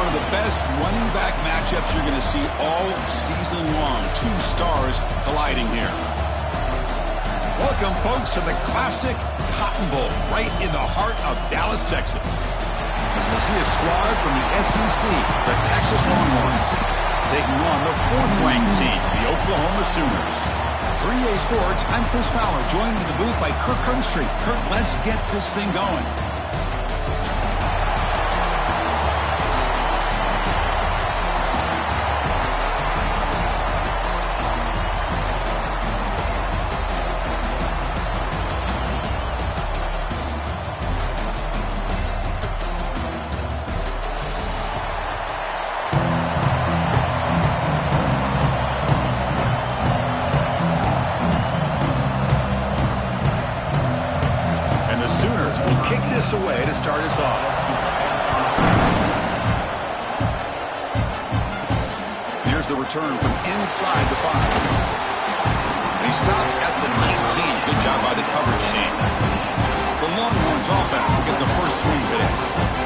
of the best running back matchups you're going to see all season long. Two stars colliding here. Welcome, folks, to the classic Cotton Bowl right in the heart of Dallas, Texas. As we'll see a squad from the SEC, the Texas Longhorns, taking on the fourth-ranked team, the Oklahoma Sooners. For EA Sports, I'm Chris Fowler, joined in the booth by Kirk Herbstreit. Kirk, let's get this thing going. Away to start us off. Here's the return from inside the 5. And he stopped at the 19. Good job by the coverage team. The Longhorns offense will get the first swing today.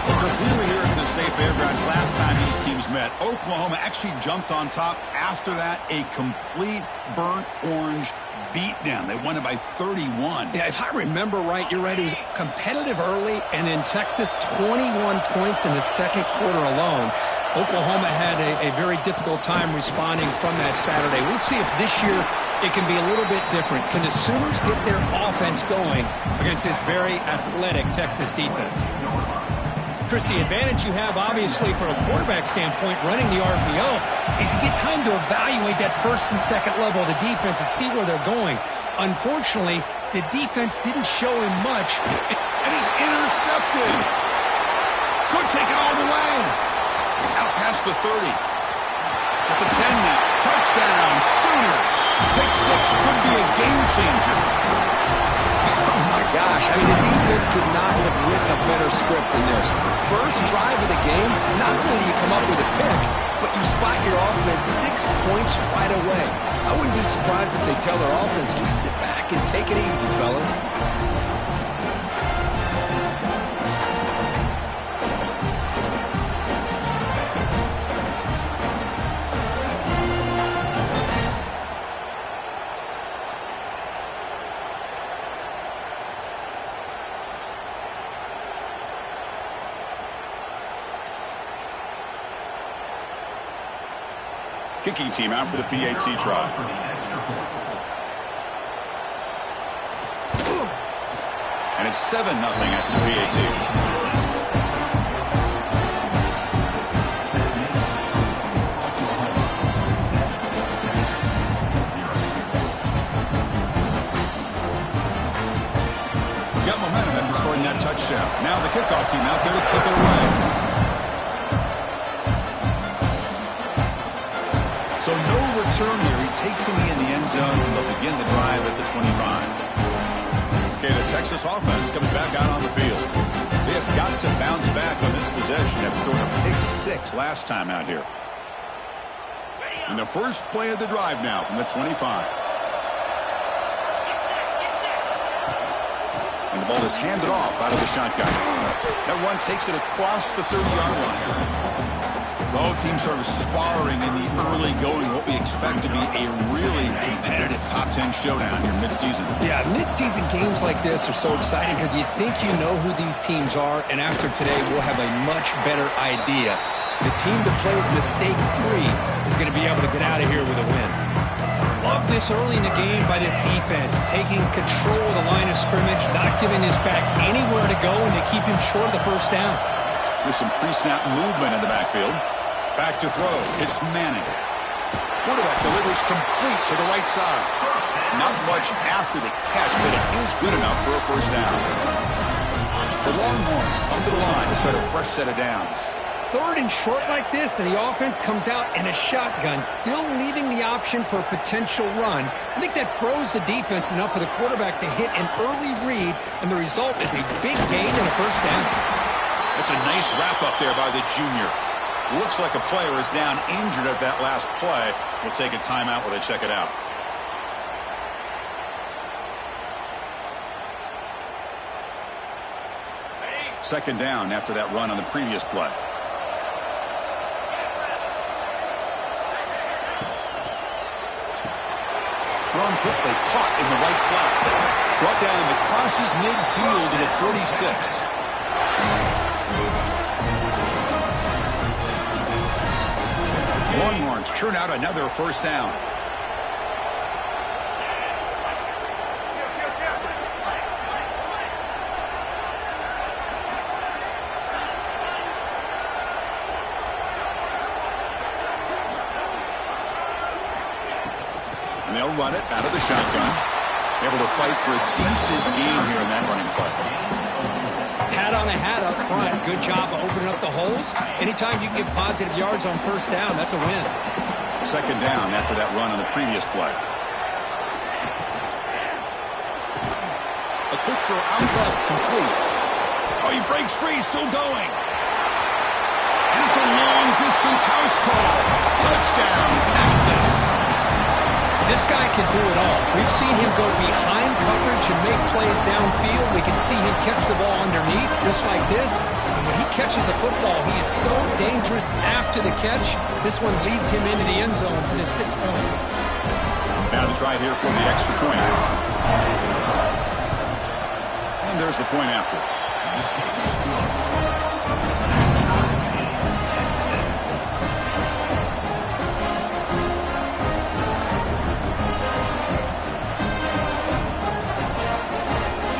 We were here at the State Fairgrounds last time these teams met. Oklahoma actually jumped on top. After that, a complete burnt orange beatdown. They won it by 31. Yeah, if I remember right, you're right. It was competitive early, and then Texas 21 points in the second quarter alone. Oklahoma had a very difficult time responding from that Saturday. We'll see if this year it can be a little bit different. Can the Sooners get their offense going against this very athletic Texas defense? Chris, the advantage you have, obviously, from a quarterback standpoint, running the RPO, is you get time to evaluate that first and second level of the defense and see where they're going. Unfortunately, the defense didn't show him much. And he's intercepted. Could take it all the way. Out past the 30. At the 10 now. Touchdown, Sooners. Pick 6 could be a game changer. Oh, my gosh. I mean, the defense could not have written a better script than this. First drive of the game, not only do you come up with a pick, but you spot your offense 6 points right away. I wouldn't be surprised if they tell their offense, just sit back and take it easy, fellas. Kicking team out for the PAT try. And it's 7-0 after the PAT. Got momentum after scoring that touchdown. Now the kickoff team out there to kick it away. So no return here. He takes him in the end zone. They'll begin the drive at the 25. Okay, the Texas offense comes back out on the field. They have got to bounce back on this possession after throwing a pick 6 last time out here. And the first play of the drive now from the 25. And the ball is handed off out of the shotgun. That run takes it across the 30-yard line. Both teams sort of sparring in the early going, what we expect to be a really competitive top 10 showdown here mid-season. Yeah, mid-season games like this are so exciting because you think you know who these teams are, and after today we'll have a much better idea. The team that plays mistake-free is going to be able to get out of here with a win. Love this early in the game by this defense, taking control of the line of scrimmage, not giving this back anywhere to go, and they keep him short of the first down. There's some pre-snap movement in the backfield. Back to throw. It's Manning. Quarterback delivers complete to the right side. Not much after the catch, but it is good enough for a first down. The Longhorns come to the line to start a fresh set of downs. Third and short like this, and the offense comes out in a shotgun, still leaving the option for a potential run. I think that froze the defense enough for the quarterback to hit an early read, and the result is a big gain and a first down. That's a nice wrap-up there by the junior. Looks like a player is down injured at that last play. We'll take a timeout while they check it out. Second down after that run on the previous play. run quickly. Caught in the right flat. Brought down to crosses midfield to the 46. Longhorns churn out another first down. And they'll run it out of the shotgun. Able to fight for a decent gain here in that running play. Hat on a hat up front. Good job of opening up the holes. Anytime you get positive yards on first down, that's a win. Second down after that run on the previous play. A quick throw out left, complete. Oh, he breaks free, still going. And it's a long-distance house call. Touchdown, Texas. This guy can do it all. We've seen him go behind coverage and make plays downfield. We can see him catch the ball underneath, just like this. And when he catches a football, he is so dangerous after the catch. This one leads him into the end zone for the 6 points. Now the try here for the extra point. And there's the point after.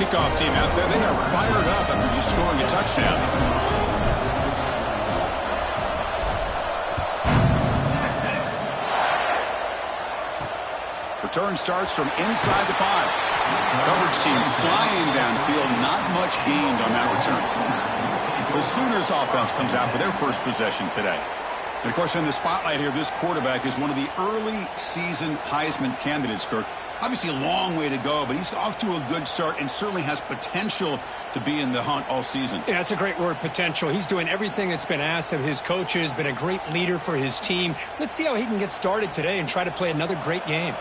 Kickoff team out there. They are fired up after just scoring a touchdown. Return starts from inside the 5. Coverage team flying downfield. Not much gained on that return. The Sooners offense comes out for their first possession today. And, of course, in the spotlight here, this quarterback is one of the early season Heisman candidates, Kirk. Obviously a long way to go, but he's off to a good start and certainly has potential to be in the hunt all season. Yeah, that's a great word, potential. He's doing everything that's been asked of his coaches, been a great leader for his team. Let's see how he can get started today and try to play another great game.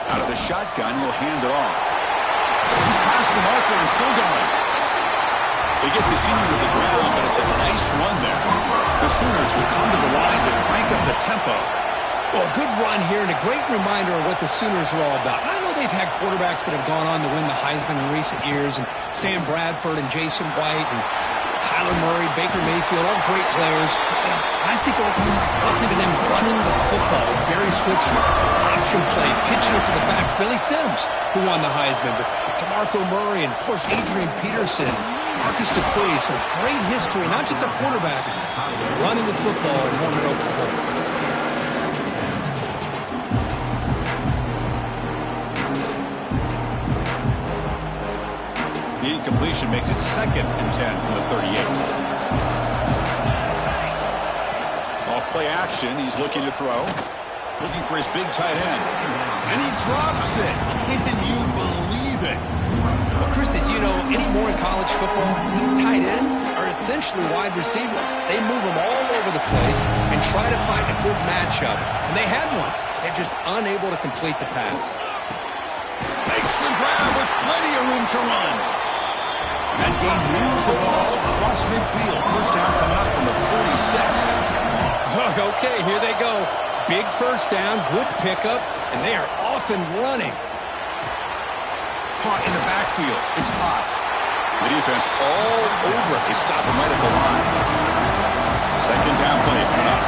Out of the shotgun, he'll hand it off. He's past the marker and still going. They get the senior to the ground, but it's a nice run there. The Sooners will come to the line to crank up the tempo. Well, a good run here and a great reminder of what the Sooners are all about. I know they've had quarterbacks that have gone on to win the Heisman in recent years, and Sam Bradford and Jason White and Kyler Murray, Baker Mayfield, all great players. And I think Oklahoma, I still think of them running the football with Barry Switzer, option play, pitching it to the backs. Billy Sims, who won the Heisman, but DeMarco Murray and, of course, Adrian Peterson, Marcus Dupree. So great history, not just of quarterbacks, running the football in Norman, Oklahoma. The incompletion makes it 2nd and 10 from the 38. Off play action, he's looking to throw. Looking for his big tight end. And he drops it. Can you believe it? Well, Chris, as you know, anymore in college football, these tight ends are essentially wide receivers. They move them all over the place and try to find a good matchup. And they had one. They're just unable to complete the pass. Makes the grab with plenty of room to run. That game moves the ball across midfield. First down coming up from the 46. Okay, here they go. Big first down, good pickup, and they are off and running. Caught in the backfield. It's hot. The defense all over it. They stop him right at the line. Second down play coming up.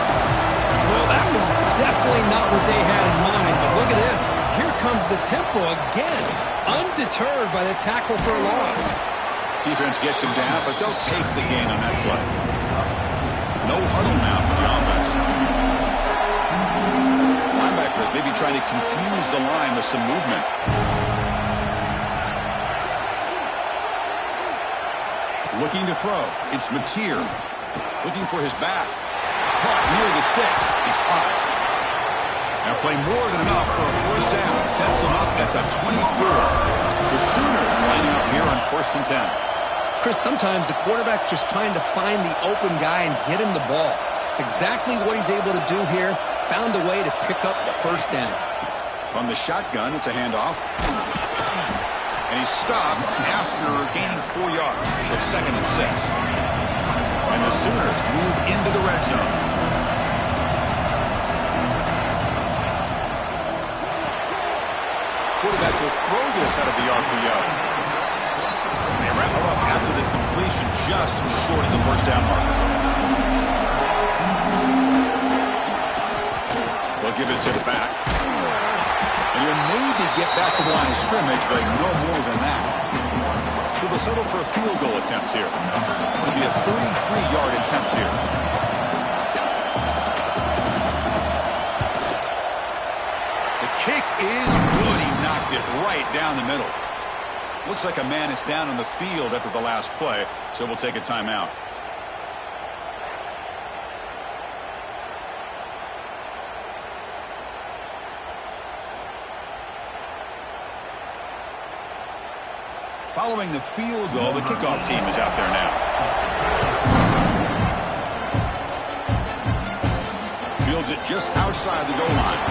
Well, that was definitely not what they had in mind, but look at this. Here comes the tempo again, undeterred by the tackle for a loss. Defense gets him down, but they'll take the gain on that play. No huddle now for the offense. Linebackers maybe trying to confuse the line with some movement. Looking to throw. It's Mateer. Looking for his back. Caught near the sticks. He's hot. Now play more than enough for a first down. Sets him up at the 24. The Sooners lining up here on 1st and 10. Chris, sometimes the quarterback's just trying to find the open guy and get him the ball. It's exactly what he's able to do here. Found a way to pick up the first down. From the shotgun, it's a handoff. And he's stopped after gaining 4 yards. So 2nd and 6. And the Sooners move into the red zone. quarterback will throw this out of the RPO. They wrap up after the completion just short of the first down mark. They'll give it to the back. And he'll maybe get back to the line of scrimmage, but no more than that. So they'll settle for a field goal attempt here. It'll be a 33-yard attempt here. The kick is good. He knocked it right down the middle. Looks like a man is down on the field after the last play, so we'll take a timeout. Following the field goal, the kickoff team is out there now. Fields it just outside the goal line.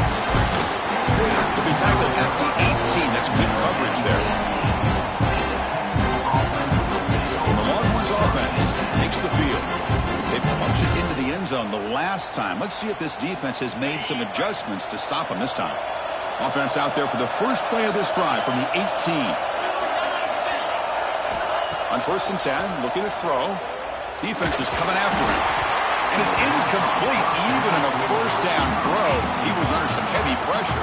He'll be tackled at the 18. That's good coverage there. The Longhorns offense takes the field. They punch it into the end zone the last time. Let's see if this defense has made some adjustments to stop them this time. Offense out there for the first play of this drive from the 18. On 1st and 10, looking to throw. Defense is coming after him. And it's incomplete even in the first down throw. He was under some heavy pressure.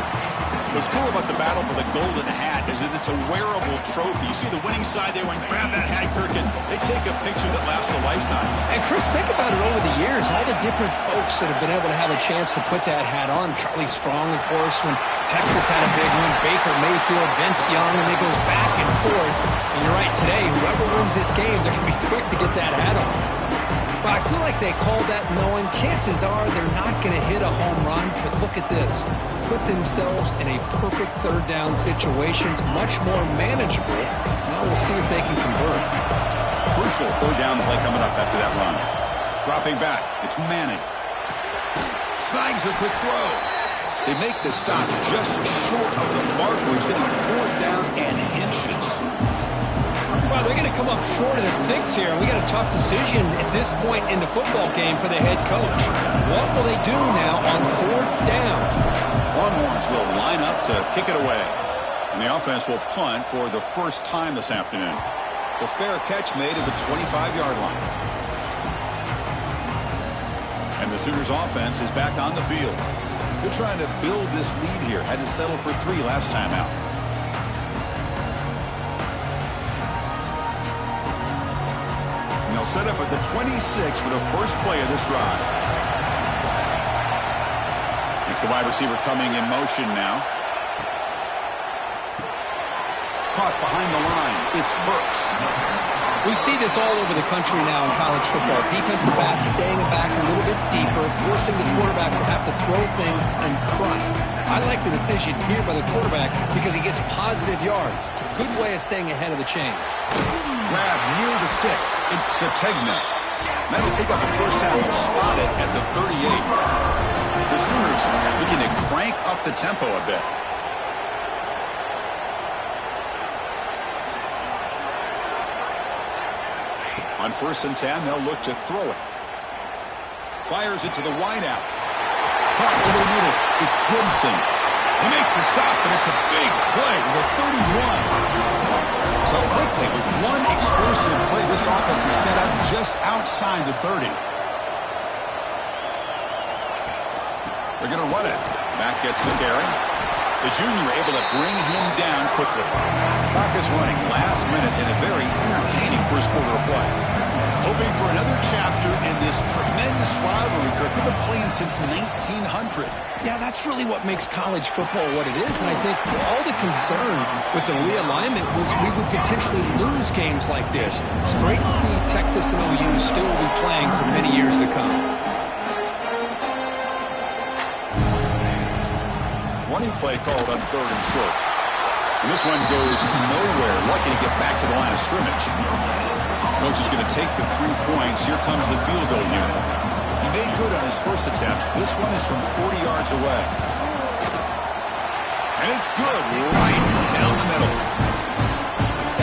What's cool about the battle for the golden hat is that it's a wearable trophy. You see the winning side there when grab that hat, Kirk, and they take a picture that lasts a lifetime. And Chris, think about it over the years, all the different folks that have been able to have a chance to put that hat on. Charlie Strong, of course, when Texas had a big one, Baker Mayfield, Vince Young, and it goes back and forth. And you're right, today, whoever wins this game, they're going to be quick to get that hat on. But I feel like they called that knowing chances are they're not going to hit a home run. But look at this. Put themselves in a perfect third down situations, much more manageable. Now we'll see if they can convert. Crucial third down play coming up after that run. Dropping back. It's Manning. Snags a quick throw. They make the stop just short of the marker. It's getting 4th down and inches. Well, they're going to come up short of the sticks here. We got a tough decision at this point in the football game for the head coach. What will they do now on 4th down? Longhorns will line up to kick it away. And the offense will punt for the first time this afternoon. The fair catch made at the 25-yard line. And the Sooners offense is back on the field. They're trying to build this lead here. Had to settle for 3 last time out. And they'll set up at the 26 for the first play of this drive. It's the wide receiver coming in motion now. Caught behind the line. It's Burks. We see this all over the country now in college football. Defensive backs staying back a little bit deeper, forcing the quarterback to have to throw things in front. I like the decision here by the quarterback because he gets positive yards. It's a good way of staying ahead of the chains. Grab near the sticks. It's Sategna. That'll pick up a first down and spot it at the 38. The Sooners looking to crank up the tempo a bit. On 1st and 10, they'll look to throw it. Fires it to the wideout. Caught over the middle. It's Gibson. They make the stop, and it's a big play with a 31. So quickly, with one explosive play, this offense is set up just outside the 30. They're going to run it. Back gets the carry. The junior able to bring him down quickly. Clock is running last minute in a very entertaining first quarter of play. Hoping for another chapter in this tremendous rivalry, Kirk. They've been playing since 1900. Yeah, that's really what makes college football what it is. And I think all the concern with the realignment was we would potentially lose games like this. It's great to see Texas and OU still be playing for many years to come. Running play called on 3rd and short. And this one goes nowhere. Lucky to get back to the line of scrimmage. Coach is going to take the 3 points. Here comes the field goal unit. He made good on his first attempt. This one is from 40 yards away. And it's good right down the middle.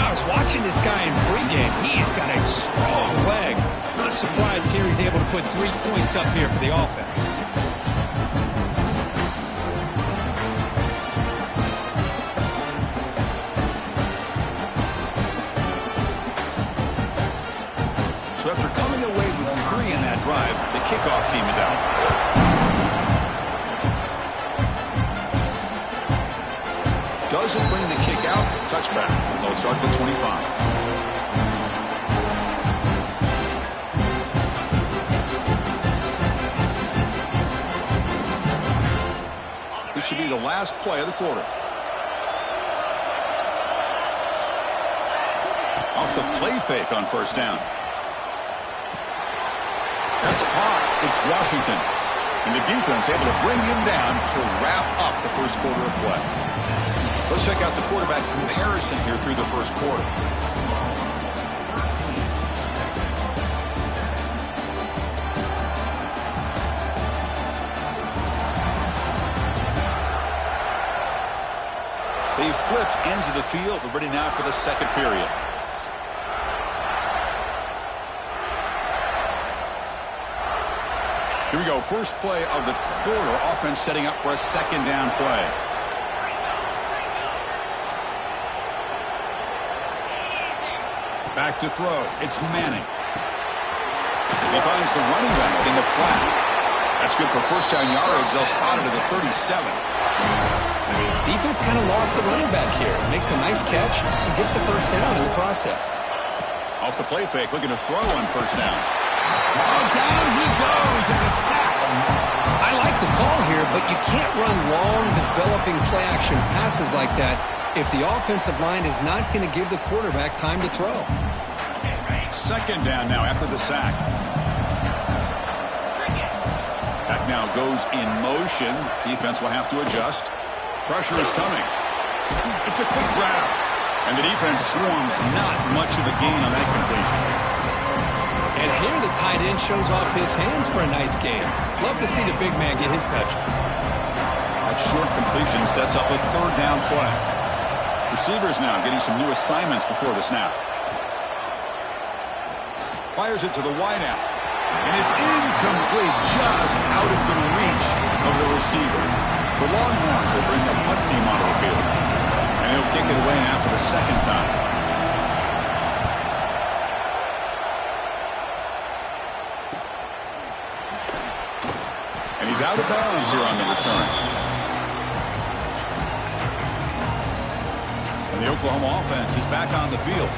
I was watching this guy in pregame. He's got a strong leg. Not surprised here he's able to put 3 points up here for the offense. kickoff team is out. Doesn't bring the kick out. Touchback. They'll start at the 25. This should be the last play of the quarter. Off the play fake on first down. That's caught. It's Washington. And the defense able to bring him down to wrap up the first quarter of play. Let's check out the quarterback comparison here through the first quarter. They flipped ends of the field. We're ready now for the second period. Here we go. First play of the quarter. Offense setting up for a second down play. Back to throw. It's Manning. He finds the running back in the flat. That's good for first down yardage. They'll spot it at the 37. Defense kind of lost a running back here. Makes a nice catch and gets the first down in the process. Off the play fake, looking to throw on first down. Oh, down he goes. It's a sack. I like the call here, but you can't run long, developing play-action passes like that if the offensive line is not going to give the quarterback time to throw. Second down now after the sack. That now goes in motion. Defense will have to adjust. Pressure is coming. It's a quick grab. And the defense swarms. Not much of a gain on that completion. And here the tight end shows off his hands for a nice game. Love to see the big man get his touches. That short completion sets up a third down play. Receivers now getting some new assignments before the snap. Fires it to the wideout. And it's incomplete, just out of the reach of the receiver. The Longhorns will bring the punt team onto the field. And he'll kick it away now for the second time. And he's out of bounds here on the return. And the Oklahoma offense is back on the field.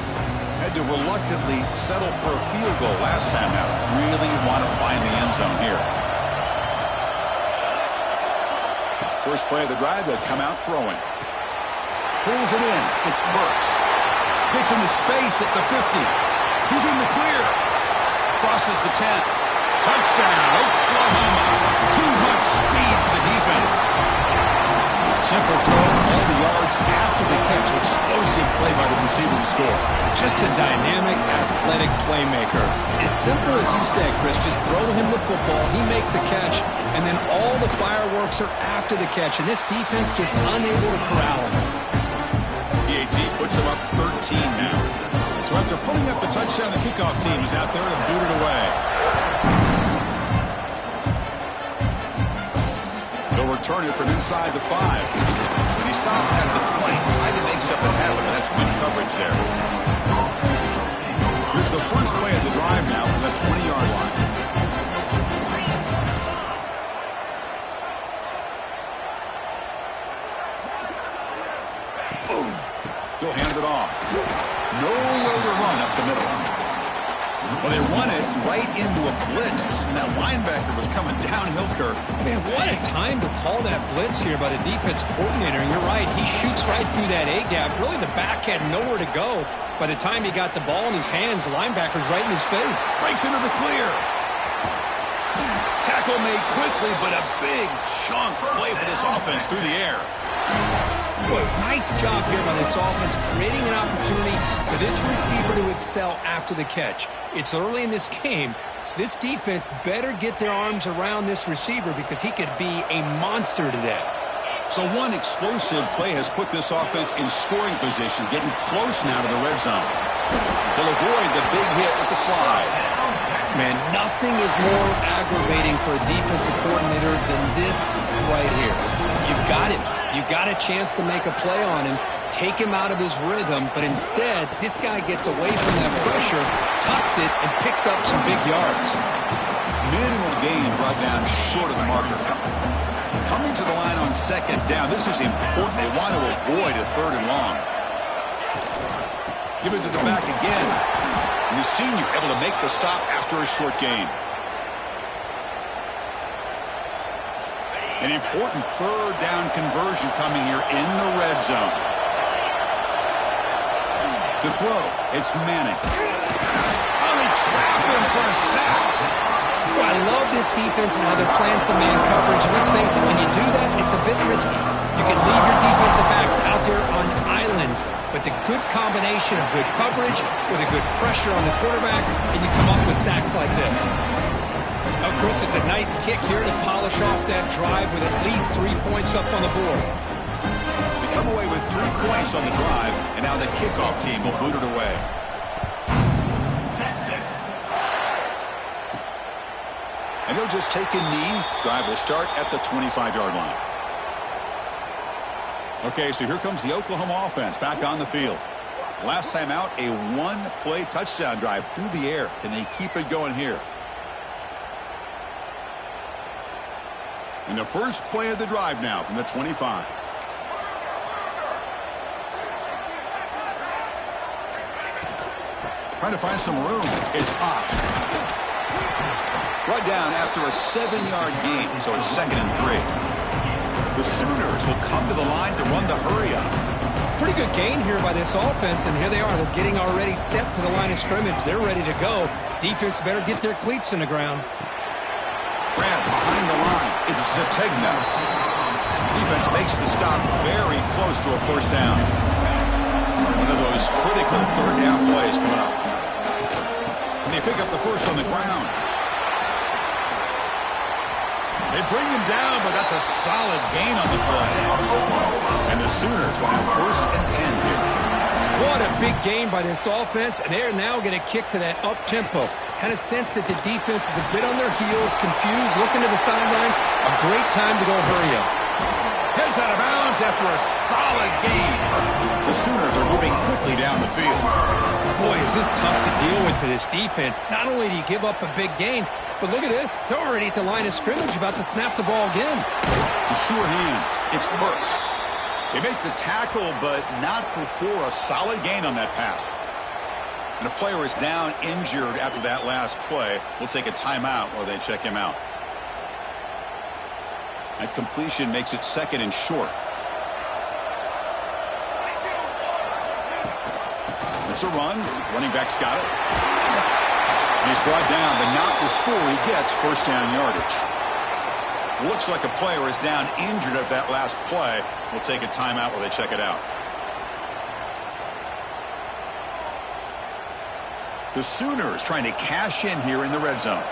Had to reluctantly settle for a field goal last time out. Really want to find the end zone here. First play of the drive, they'll come out throwing. Pulls it in. It's Burks. Gets into space at the 50. He's in the clear. Crosses the 10. Touchdown, Oklahoma. Too much speed for the defense. Simple throw, all the yards after the catch. Explosive play by the receiver to score. Just a dynamic, athletic playmaker. As simple as you said, Chris, just throw him the football, he makes the catch, and then all the fireworks are after the catch, and this defense just unable to corral him. PAT puts him up 13 now. So after putting up the touchdown, the kickoff team is out there to boot it away. They'll return it from inside the 5. And he stopped at the 20, trying to make something happen, and that's good coverage there. Here's the first play of the drive now from the 20-yard line. Boom. He'll hand it off. Nowhere to run up the middle. Well, they run it right into a blitz, and that linebacker was coming downhill, Kirk. Man, what a time to call that blitz here by the defense coordinator. And you're right, he shoots right through that A-gap. Really, the back had nowhere to go. By the time he got the ball in his hands, the linebacker's right in his face. Breaks into the clear. Tackle made quickly, but a big chunk play for this offense through the air. Boy, nice job here by this offense, creating an opportunity for this receiver to excel after the catch. It's early in this game, so this defense better get their arms around this receiver because he could be a monster today. So one explosive play has put this offense in scoring position, getting close now to the red zone. They'll avoid the big hit with the slide. Man, nothing is more aggravating for a defensive coordinator than this right here. You've got him. You got a chance to make a play on him, take him out of his rhythm, but instead, this guy gets away from that pressure, tucks it, and picks up some big yards. Minimal gain brought down short of the marker. Coming to the line on second down. This is important. They want to avoid a third and long. Give it to the back again. And the senior able to make the stop after a short gain. An important third down conversion coming here in the red zone. To throw, it's Manning. Oh, they trap him for a sack. Well, I love this defense and how they're playing some man coverage. And let's face it, when you do that, it's a bit risky. You can leave your defensive backs out there on islands, but the good combination of good coverage with a good pressure on the quarterback, and you come up with sacks like this. Oh, Chris, it's a nice kick here to polish off that drive with at least 3 points up on the board. They come away with 3 points on the drive, and now the kickoff team will boot it away. And he'll just take a knee. Drive will start at the 25-yard line. Okay, so here comes the Oklahoma offense back on the field. Last time out, a one-play touchdown drive through the air. Can they keep it going here? And the first play of the drive now from the 25. Trying to find some room. It's Ott. Brought down after a 7-yard gain, so it's 2nd and 3. The Sooners will come to the line to run the hurry-up. Pretty good gain here by this offense, and here they are. They're getting already set to the line of scrimmage. They're ready to go. Defense better get their cleats in the ground. Grab behind the line. It's Zategna. Defense makes the stop very close to a first down. One of those critical third down plays coming up. And they pick up the first on the ground. They bring him down, but that's a solid gain on the play. And the Sooners will have 1st and 10 here. What a big gain by this offense, and they're now going to kick to that up-tempo. Kind of sense that the defense is a bit on their heels, confused, looking to the sidelines. A great time to go hurry up. Heads out of bounds after a solid gain. The Sooners are moving quickly down the field. Boy, is this tough to deal with for this defense. Not only do you give up a big gain, but look at this. They're already at the line of scrimmage, about to snap the ball again. The sure hands. It's Burks. They make the tackle, but not before a solid gain on that pass. And a player is down injured after that last play. We'll take a timeout while they check him out. That completion makes it 2nd and short. It's a run. Running back's got it. And he's brought down, but not before he gets first down yardage. Looks like a player is down injured at that last play. We'll take a timeout while they check it out. The Sooners trying to cash in here in the red zone.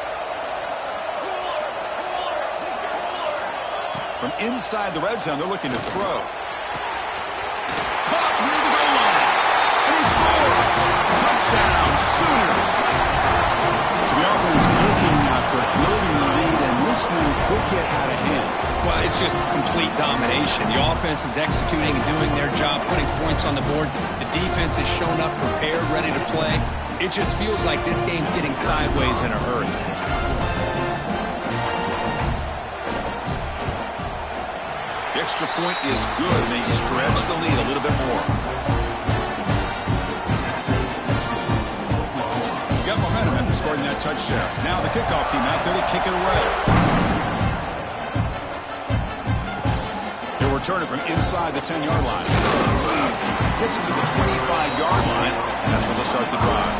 From inside the red zone, they're looking to throw. Caught near the goal line. And he scores. Touchdown, Sooners. So the offense looking for building the lead, and this one could get out of hand. Well, it's just complete domination. The offense is executing and doing their job, putting points on the board. The defense has shown up, prepared, ready to play. It just feels like this game's getting sideways in a hurry. The extra point is good, and they stretch the lead a little bit more. Got momentum after scoring that touchdown. Now the kickoff team out there to kick it away. They'll return it from inside the 10-yard line. Gets him to the 25-yard line, and that's where they'll start the drive.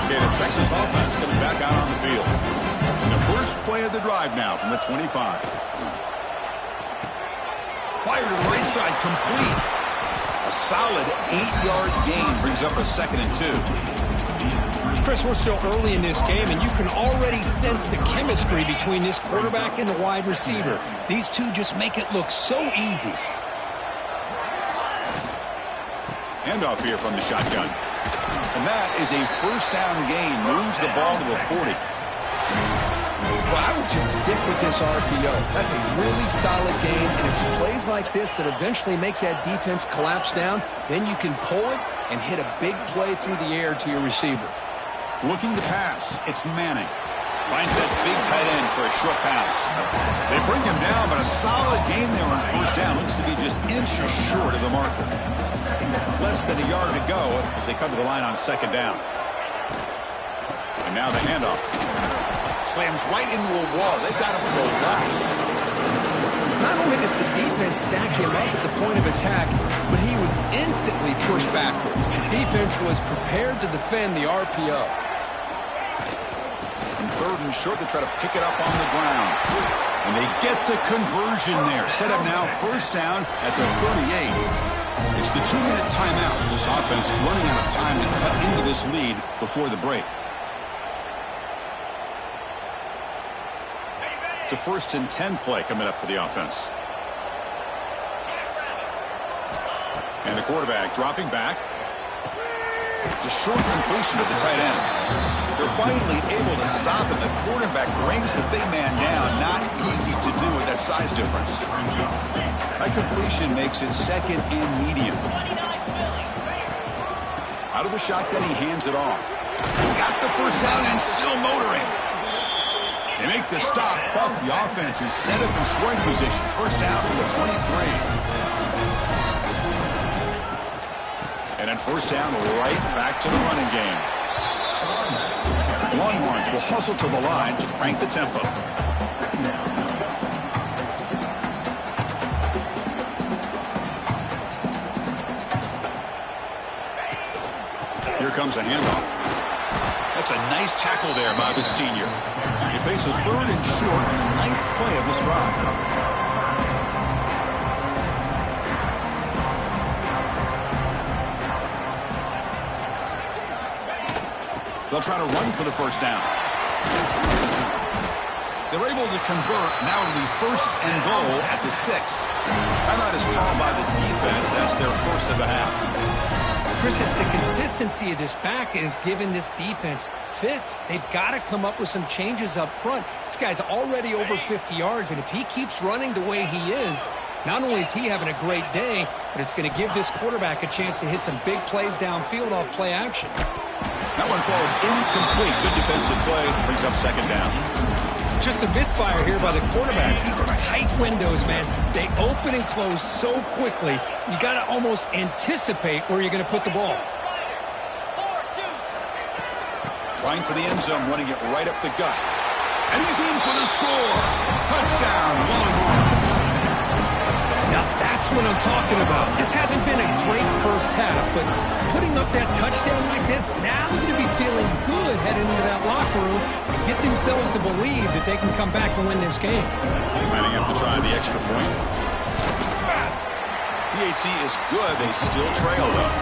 Okay, the Texas offense comes back out on the field. And the first play of the drive now from the 25. Fire to the right side, complete. A solid 8-yard gain brings up a 2nd and 2. Chris, we're still early in this game, and you can already sense the chemistry between this quarterback and the wide receiver. These two just make it look so easy. Handoff here from the shotgun. And that is a first down gain. Moves the ball to the 40. Well, I would just stick with this RPO. That's a really solid game, and it's plays like this that eventually make that defense collapse down. Then you can pull it and hit a big play through the air to your receiver. Looking to pass. It's Manning. Finds that big tight end for a short pass. They bring him down, but a solid gain there on first down. Looks to be just inches short of the marker. Less than a yard to go as they come to the line on second down. And now the handoff. Slams right into a wall. They've got him for a loss. Not only does the defense stack him up at the point of attack, but he was instantly pushed backwards. The defense was prepared to defend the RPO. On third and short, they try to pick it up on the ground. And they get the conversion there. Set up now, first down at the 38. It's the 2-minute timeout. This offense running out of time to cut into this lead before the break. It's a 1st and 10 play coming up for the offense. And the quarterback dropping back. The short completion of the tight end. They're finally able to stop it. The quarterback brings the big man down. Not easy to do with that size difference. That completion makes it 2nd and medium. Out of the shotgun, he hands it off. Got the first down and still motoring. They make the stop, but the offense is set up in scoring position. First down from the 23. And then first down right back to the running game. Longhorns will hustle to the line to crank the tempo. Here comes a handoff. That's a nice tackle there by the senior. You face a 3rd and short on the 9th play of this drive. They'll try to run for the first down. They're able to convert. Now it'll be 1st and goal at the 6. Timeout is called by the defense. That's their first of the half. Chris, it's the consistency of this back is giving this defense fits. They've got to come up with some changes up front. This guy's already over 50 yards, and if he keeps running the way he is, not only is he having a great day, but it's going to give this quarterback a chance to hit some big plays downfield off play action. That one falls incomplete. Good defensive play. Brings up second down. Just a misfire here by the quarterback. These are tight windows, man. They open and close so quickly. You got to almost anticipate where you're going to put the ball. Trying for the end zone, running it right up the gut. And he's in for the score. Touchdown, Longhorns. Now that's what I'm talking about. This hasn't been a great first half, but putting up that touchdown like this, now they're going to be feeling good heading into that locker room and get themselves to believe that they can come back and win this game. Might have to try the extra point. PAT is good. They still trail, though.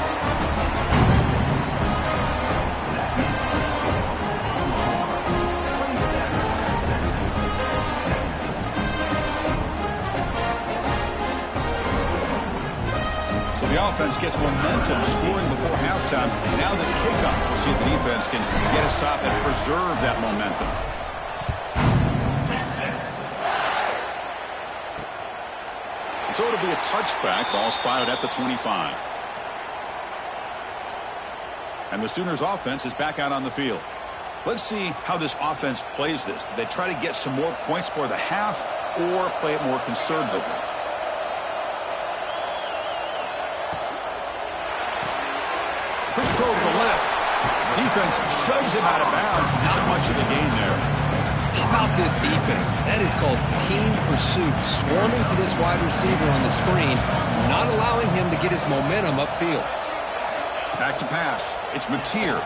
The offense gets momentum scoring before halftime. Now the kickoff. We'll see if the defense can get a stop and preserve that momentum. And so it'll be a touchback. Ball spotted at the 25. And the Sooners offense is back out on the field. Let's see how this offense plays this. They try to get some more points for the half or play it more conservatively. Quick throw to the left. Defense shoves him out of bounds. Not much of a gain there. How about this defense? That is called team pursuit. Swarming to this wide receiver on the screen, not allowing him to get his momentum upfield. Back to pass. It's Mateer.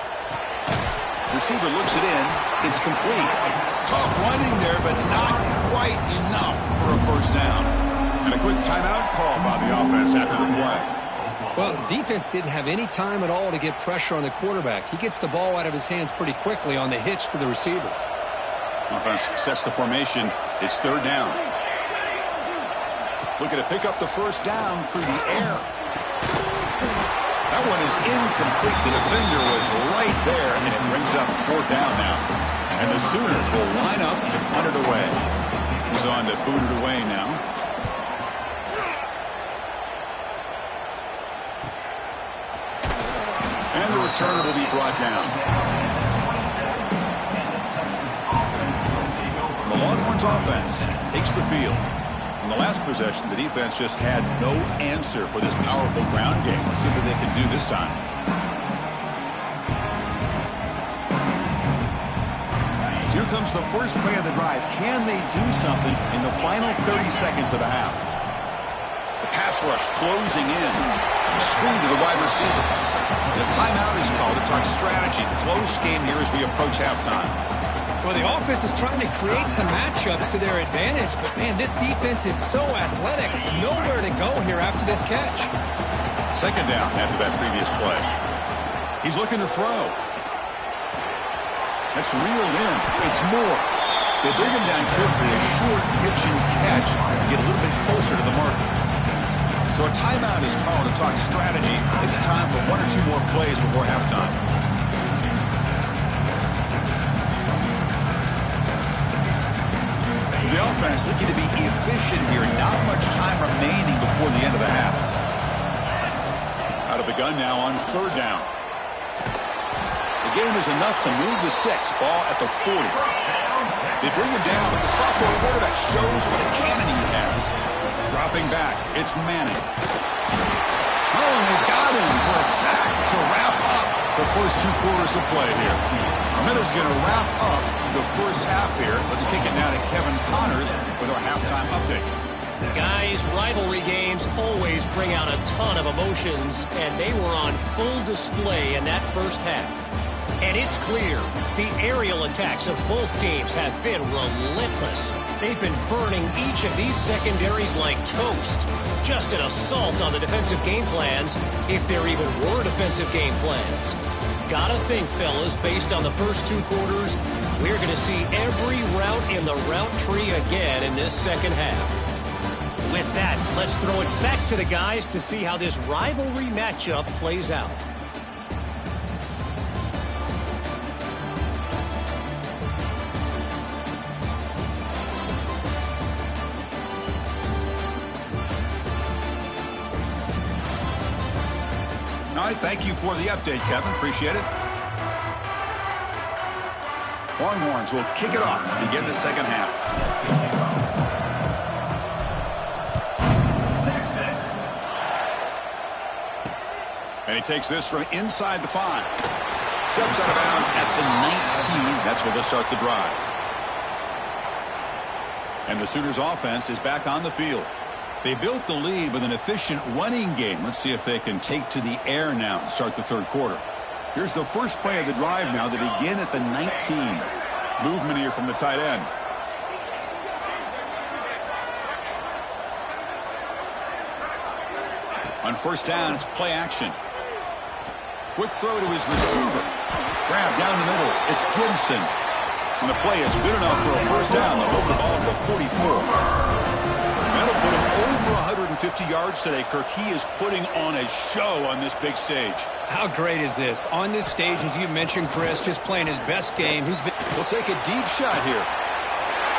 Receiver looks it in. It's complete. Tough running there, but not quite enough for a first down. And a quick timeout call by the offense after the play. Well, the defense didn't have any time at all to get pressure on the quarterback. He gets the ball out of his hands pretty quickly on the hitch to the receiver. Offense sets the formation. It's third down. Looking to pick up the first down through the air. That one is incomplete. The defender was right there, and it brings up fourth down now. And the Sooners will line up to punt it away. He's on to boot it away now. And the return will be brought down. The Longhorns offense takes the field. In the last possession, the defense just had no answer for this powerful ground game. Let's see what they can do this time. Here comes the first play of the drive. Can they do something in the final 30 seconds of the half? The pass rush closing in. Screen to the wide receiver. The timeout is called to talk strategy. Close game here as we approach halftime. Well, the offense is trying to create some matchups to their advantage, but, man, this defense is so athletic. Nowhere to go here after this catch. Second down after that previous play. He's looking to throw. That's reeled in. It's more. They bring him down quickly. A short pitch and catch to get a little bit closer to the marker. So a timeout is called to talk strategy. Maybe time for one or two more plays before halftime. To the offense, looking to be efficient here. Not much time remaining before the end of the half. Out of the gun now on third down. The game is enough to move the sticks. Ball at the 40. They bring him down, but the sophomore quarterback shows what a cannon he has. Dropping back, it's Manning. Oh, and they've got him for a sack to wrap up the first two quarters of play here. Miller's going to wrap up the first half here. Let's kick it now to Kevin Connors with our halftime update. Guys, rivalry games always bring out a ton of emotions, and they were on full display in that first half. And it's clear, the aerial attacks of both teams have been relentless. They've been burning each of these secondaries like toast. Just an assault on the defensive game plans, if there even were defensive game plans. Gotta think, fellas, based on the first two quarters, we're going to see every route in the route tree again in this second half. With that, let's throw it back to the guys to see how this rivalry matchup plays out. All right, thank you for the update, Kevin. Appreciate it. Longhorns will kick it off to begin the second half. And he takes this from inside the 5. Steps out of bounds at the 19. That's where they'll start the drive. And the Sooners offense is back on the field. They built the lead with an efficient running game. Let's see if they can take to the air now and start the third quarter. Here's the first play of the drive now to begin at the 19. Movement here from the tight end. On first down, it's play action. Quick throw to his receiver. Grab down the middle. It's Gibson. And the play is good enough for a first down. They'll hold the ball at the 44. That'll put him over 150 yards today, Kirk. He is putting on a show on this big stage. How great is this? On this stage, as you mentioned, Chris, just playing his best game. We'll take a deep shot here.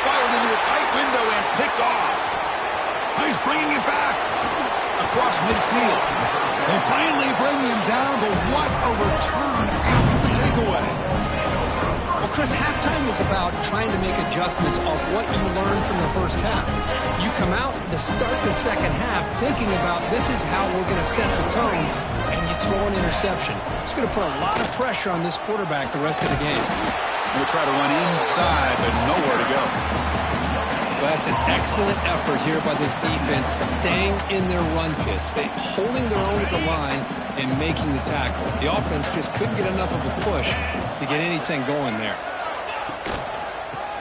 Fired into a tight window and picked off. He's bringing it back across midfield. They finally bring him down, but what a return after the takeaway. Well, Chris, halftime is about trying to make adjustments off what you learned from the first half. You come out to start the second half thinking about this is how we're going to set the tone, and you throw an interception. It's going to put a lot of pressure on this quarterback the rest of the game. We'll try to run inside, but nowhere to go. Well, that's an excellent effort here by this defense, staying in their run fits. They holding their own at the line and making the tackle. The offense just couldn't get enough of a push to get anything going there.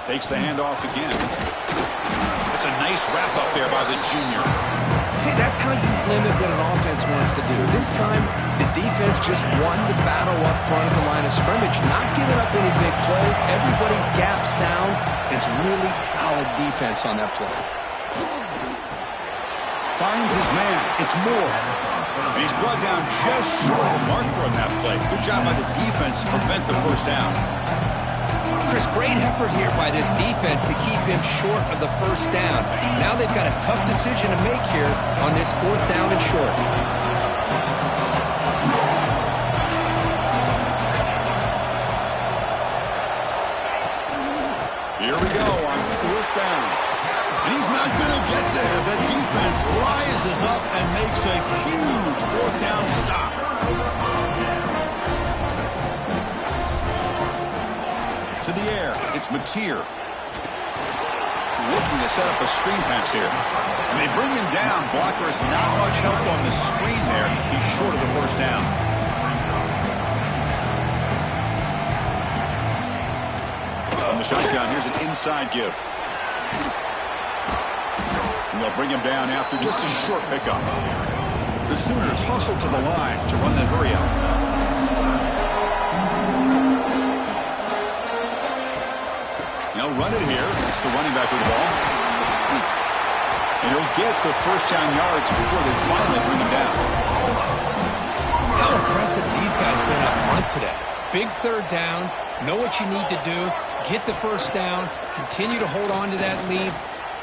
Takes the handoff again. It's a nice wrap up there by the junior. See, that's how you limit what an offense wants to do. This time, the defense just won the battle up front at the line of scrimmage, not giving up any big plays. Everybody's gap sound. It's really solid defense on that play. Finds his man. It's Moore. And he's brought down just short of the marker on that play. Good job by the defense to prevent the first down. Chris, great effort here by this defense to keep him short of the first down. Now they've got a tough decision to make here on this fourth down and short. Here we go on there, the defense rises up and makes a huge fourth down stop. To the air, it's Mateer. Looking to set up a screen pass here. And they bring him down. Blocker's not much help on the screen there. He's short of the first down. On the shotgun, here's an inside give. And they'll bring him down after just a short pickup. The Sooners hustle to the line to run the hurry up. They'll run it here. It's the running back with the ball. And he'll get the first down yards before they finally bring him down. How impressive these guys been up front today. Big third down. Know what you need to do. Get the first down. Continue to hold on to that lead.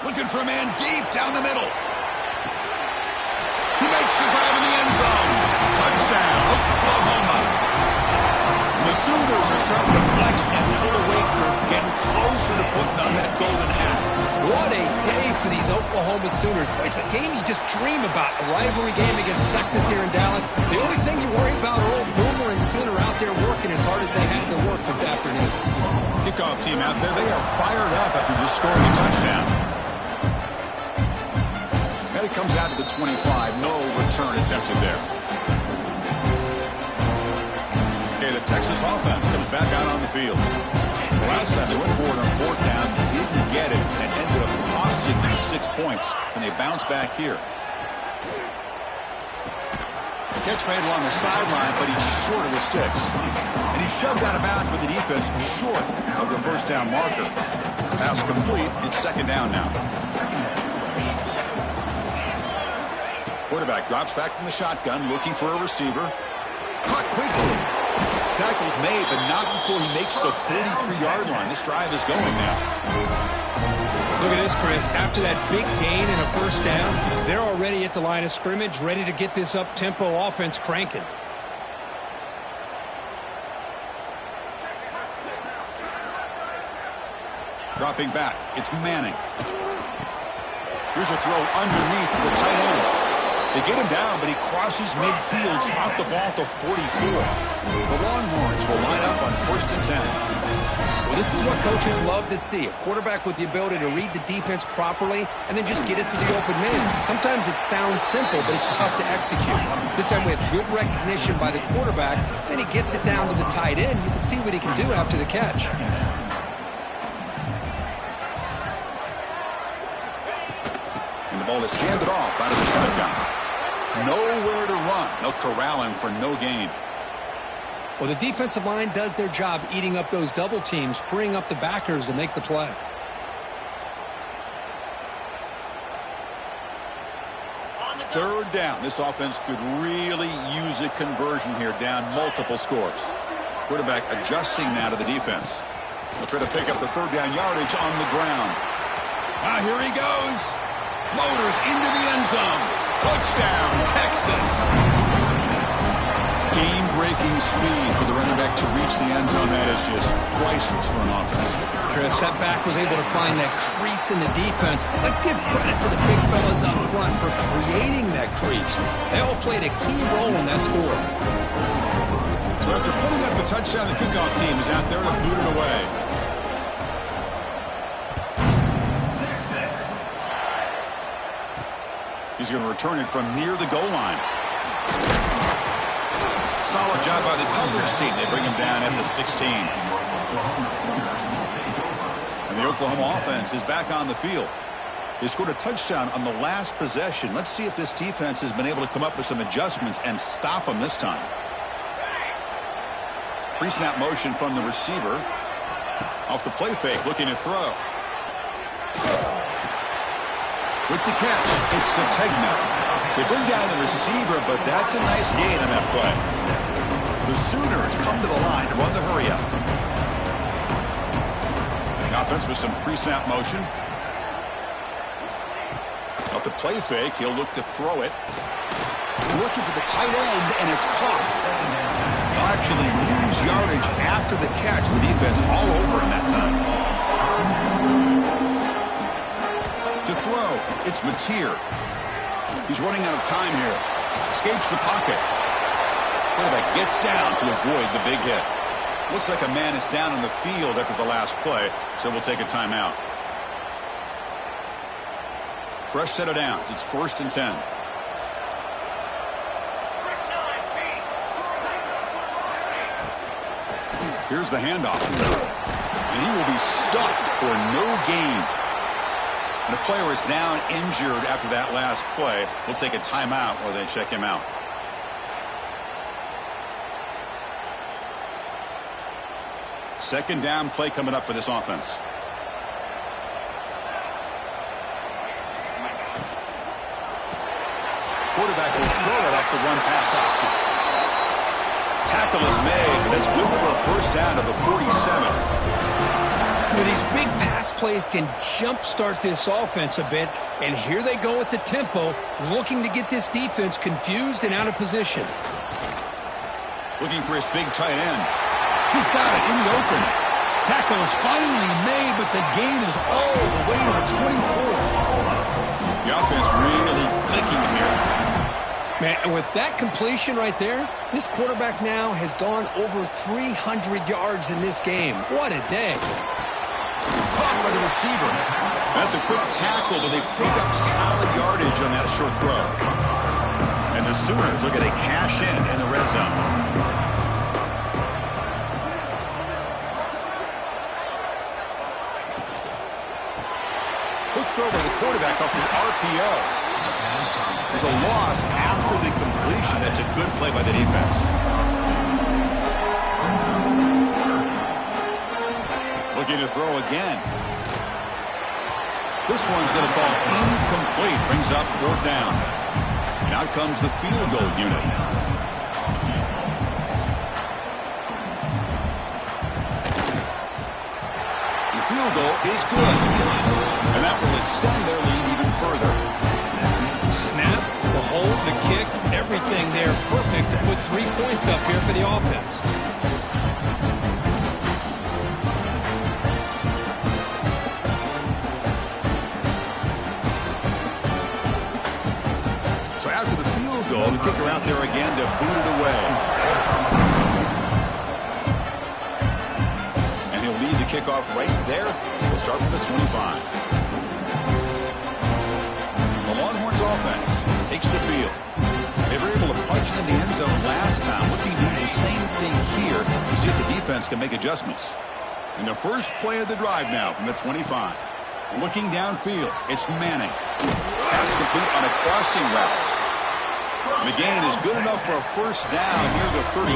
Looking for a man deep down the middle. He makes the grab in the end zone. Touchdown, Oklahoma. The Sooners are starting to flex and pull away, Kirk, getting closer to putting on that golden hat. What a day for these Oklahoma Sooners. It's a game you just dream about. A rivalry game against Texas here in Dallas. The only thing you worry about are old Boomer and Sooner out there working as hard as they had to work this afternoon. Kickoff team out there, they are fired up after just scoring a touchdown. And it comes out to the 25. No return attempted there. Okay, the Texas offense comes back out on the field. The last time they went forward on fourth down, didn't get it, and ended up costing them 6 points. And they bounce back here. Catch made along the sideline, but he's short of the sticks. And he's shoved out of bounds with the defense short of the first down marker. Pass complete. It's second down now. Quarterback drops back from the shotgun, looking for a receiver. Caught quickly. Tackle's made, but not before he makes the 43-yard line. This drive is going now. Look at this, Chris. After that big gain and a first down, they're already at the line of scrimmage, ready to get this up-tempo offense cranking. Dropping back, it's Manning. Here's a throw underneath to the tight end. They get him down, but he crosses midfield, spot the ball at the 44. The Longhorns will line up on 1st and 10. Well, this is what coaches love to see. A quarterback with the ability to read the defense properly and then just get it to the open man. Sometimes it sounds simple, but it's tough to execute. This time we have good recognition by the quarterback. Then he gets it down to the tight end. You can see what he can do after the catch. And the ball is handed off out of the shotgun. Nowhere to run. They'll corral him for no gain. Well, the defensive line does their job eating up those double teams, freeing up the backers to make the play. Third down. This offense could really use a conversion here, down multiple scores. Quarterback adjusting now to the defense. They'll try to pick up the third down yardage on the ground. Ah, here he goes. Motors into the end zone. Touchdown, Texas. Game-breaking speed for the running back to reach the end zone. That is just priceless for an offense. Chris, that back was able to find that crease in the defense. Let's give credit to the big fellas up front for creating that crease. They all played a key role in that score. So after putting up a touchdown, the kickoff team is out there to boot it away. He's going to return it from near the goal line. Solid job by the coverage team. They bring him down at the 16. And the Oklahoma offense is back on the field. They scored a touchdown on the last possession. Let's see if this defense has been able to come up with some adjustments and stop them this time. Pre-snap motion from the receiver. Off the play fake, looking to throw. With the catch, it's Sategna. They bring down the receiver, but that's a nice gain on that play. The Sooners come to the line to run the hurry-up. The offense with some pre-snap motion. Off the play fake, he'll look to throw it. Looking for the tight end, and it's caught. They'll actually lose yardage after the catch. The defense all over him that time. To throw. It's Mateer. He's running out of time here. Escapes the pocket. Quarterback gets down to avoid the big hit. Looks like a man is down on the field after the last play, so we'll take a timeout. Fresh set of downs. It's 1st and 10. Here's the handoff. And he will be stuffed for no gain. And a player is down injured after that last play. We'll take a timeout while they check him out. Second down play coming up for this offense. Quarterback will throw it off the run-pass option. Tackle is made, but that's good for a first down to the 47. These big pass plays can jumpstart this offense a bit, and here they go with the tempo, looking to get this defense confused and out of position. Looking for his big tight end. He's got it in the open. Tackle is finally made, but the gain is all the way to the 24. The offense really clicking here. Man, and with that completion right there, this quarterback now has gone over 300 yards in this game. What a day. Caught by the receiver. That's a quick tackle, but they pick up solid yardage on that short throw. And the Sooners look at a cash in the red zone. Quick throw by the quarterback off the RPO. There's a loss after the completion. That's a good play by the defense. Looking to throw again. This one's going to fall incomplete. Brings up 4th down. And out comes the field goal unit. The field goal is good. And that will extend their lead even further. Snap, the hold, the kick, everything there perfect to put 3 points up here for the offense. So after the field goal, the kicker out there again to boot it away. And he'll lead the kickoff right there. We'll start with the 25. Offense takes the field. They were able to punch it in the end zone last time. Looking to do the same thing here to see if the defense can make adjustments. In the first play of the drive now from the 25. Looking downfield, it's Manning. Pass complete on a crossing route. And the gain is good enough for a first down near the 38.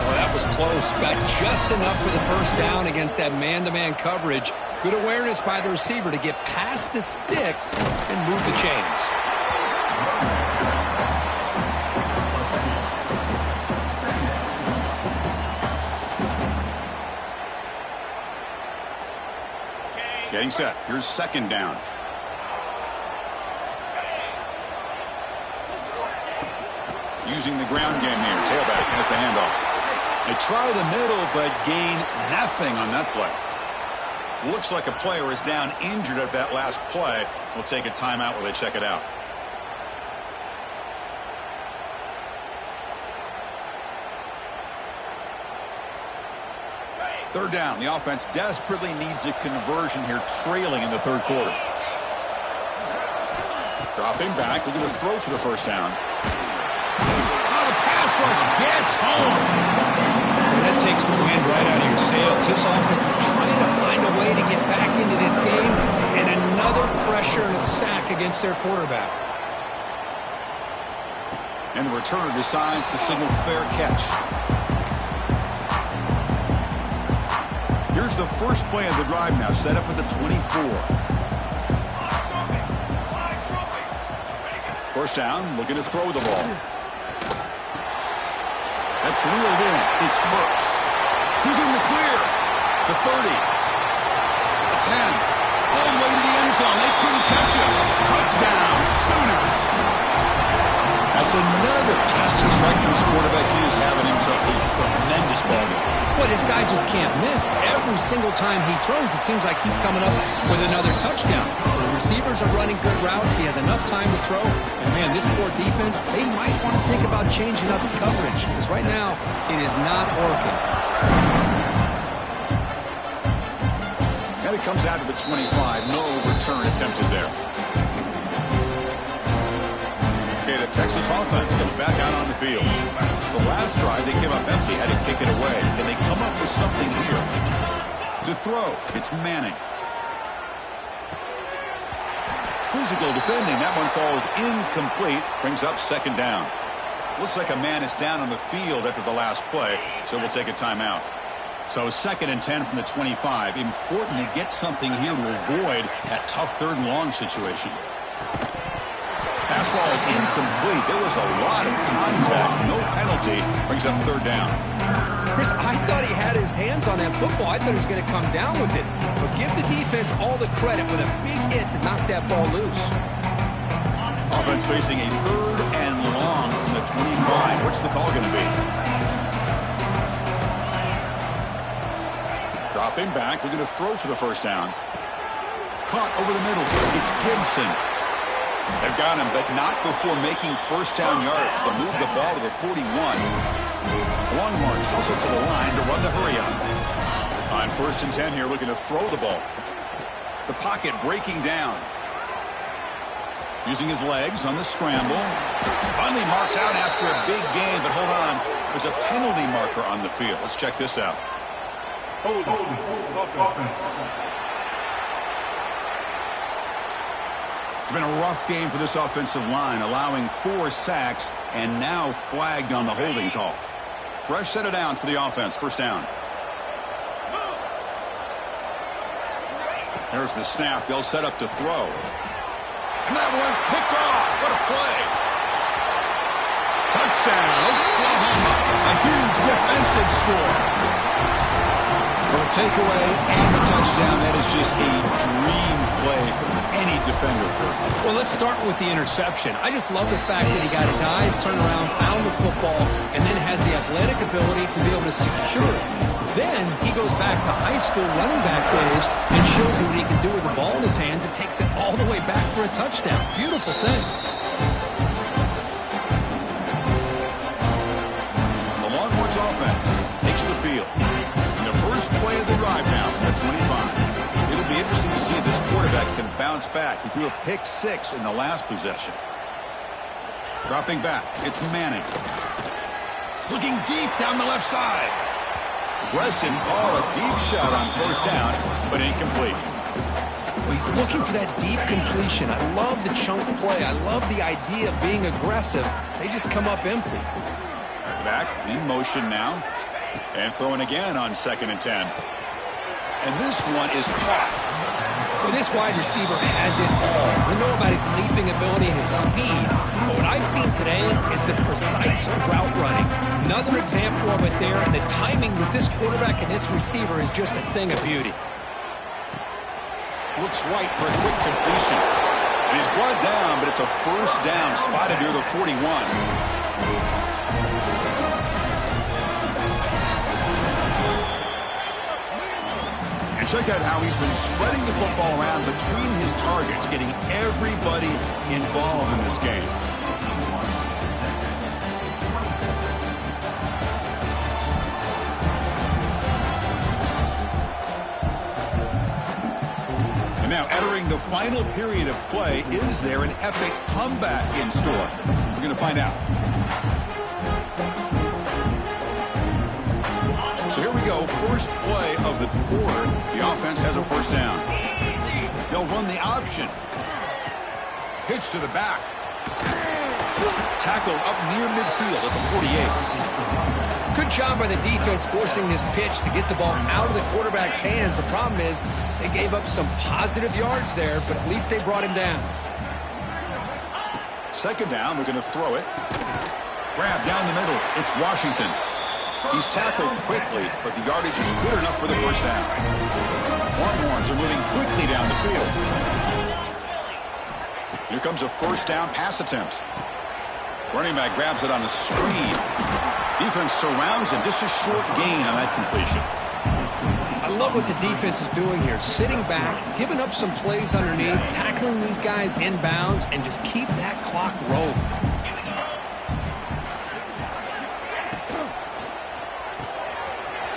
Well, that was close. Got just enough for the first down against that man-to-man coverage. Good awareness by the receiver to get past the sticks and move the chains. Getting set. Here's 2nd down. Using the ground game here. Tailback has the handoff. They try the middle, but gain nothing on that play. Looks like a player is down injured at that last play. We'll take a timeout while they check it out. Third down. The offense desperately needs a conversion here, trailing in the 3rd quarter. Dropping back. Looking to throw for the first down. Oh, the pass rush gets home. That takes the wind right out of your sails. This offense is trying to find a way to get back into this game, and another pressure and a sack against their quarterback. And the returner decides to signal fair catch. Here's the first play of the drive now, set up at the 24. First down, looking to throw the ball. That's reeled in. It's Burks. He's in the clear. The 30. The 10. All the way to the end zone. They couldn't catch him. Touchdown, Sooners. That's another passing strike from this quarterback. He is having himself a tremendous ball game. Boy, this guy just can't miss. Every single time he throws, it seems like he's coming up with another touchdown. The receivers are running good routes. He has enough time to throw. And, man, this poor defense, they might want to think about changing up coverage because right now it is not working. And it comes out to the 25. No return attempted there. Okay, the Texas offense comes back out on the field. The last drive, they came up empty, had to kick it away. Can they come up with something here? To throw, it's Manning. Physical defending, that one falls incomplete, brings up second down. Looks like a man is down on the field after the last play, so we'll take a timeout. So 2nd and 10 from the 25. Important to get something here to avoid that tough 3rd and long situation. Pass ball is incomplete. There was a lot of contact. No penalty. Brings up 3rd down. Chris, I thought he had his hands on that football. I thought he was going to come down with it. But give the defense all the credit with a big hit to knock that ball loose. Offense facing a 3rd and long from the 25. What's the call going to be? Dropping back. Looking to throw for the 1st down. Caught over the middle. It's Gibson. They've got him, but not before making 1st down yards. They'll move the ball to the 41. Long march closer to the line to run the hurry up. On 1st and 10 here, looking to throw the ball. The pocket breaking down. Using his legs on the scramble. Finally marked out after a big gain, but hold on. There's a penalty marker on the field. Let's check this out. Hold on. It's been a rough game for this offensive line, allowing 4 sacks and now flagged on the holding call. Fresh set of downs for the offense. 1st down. There's the snap. They'll set up to throw. And that one's picked off. What a play. Touchdown, Oklahoma. A huge defensive score. For the takeaway and the touchdown, that is just a dream play for any defender, Kurt. Well, let's start with the interception. I just love the fact that he got his eyes turned around, found the football, and then has the athletic ability to be able to secure it. Then he goes back to high school running back days and shows him what he can do with the ball in his hands and takes it all the way back for a touchdown. Beautiful thing. The Longhorns offense takes the field. First play of the drive now from the 25. It'll be interesting to see if this quarterback can bounce back. He threw a pick 6 in the last possession. Dropping back, it's Manning. Looking deep down the left side. Aggressive call, a deep shot on 1st down, but incomplete. Well, he's looking for that deep completion. I love the chunk play. I love the idea of being aggressive. They just come up empty. Back in motion now. And throwing again on 2nd and 10. And this one is caught. Well, this wide receiver has it all. We know about his leaping ability and his speed. But what I've seen today is the precise route running. Another example of it there. And the timing with this quarterback and this receiver is just a thing of beauty. Looks right for a quick completion. And he's brought down, but it's a 1st down spotted near the 41. And check out how he's been spreading the football around between his targets, getting everybody involved in this game. And now entering the final period of play, is there an epic comeback in store? We're going to find out. So here we go, first play of the quarter. The offense has a 1st down. They'll run the option. Pitch to the back. Tackled up near midfield at the 48. Good job by the defense forcing this pitch to get the ball out of the quarterback's hands. The problem is they gave up some positive yards there, but at least they brought him down. 2nd down, we're going to throw it. Grab down the middle. It's Washington. He's tackled quickly, but the yardage is good enough for the 1st down. Longhorns are moving quickly down the field. Here comes a 1st down pass attempt. Running back grabs it on a screen. Defense surrounds him. Just a short gain on that completion. I love what the defense is doing here. Sitting back, giving up some plays underneath, tackling these guys inbounds, and just keep that clock rolling.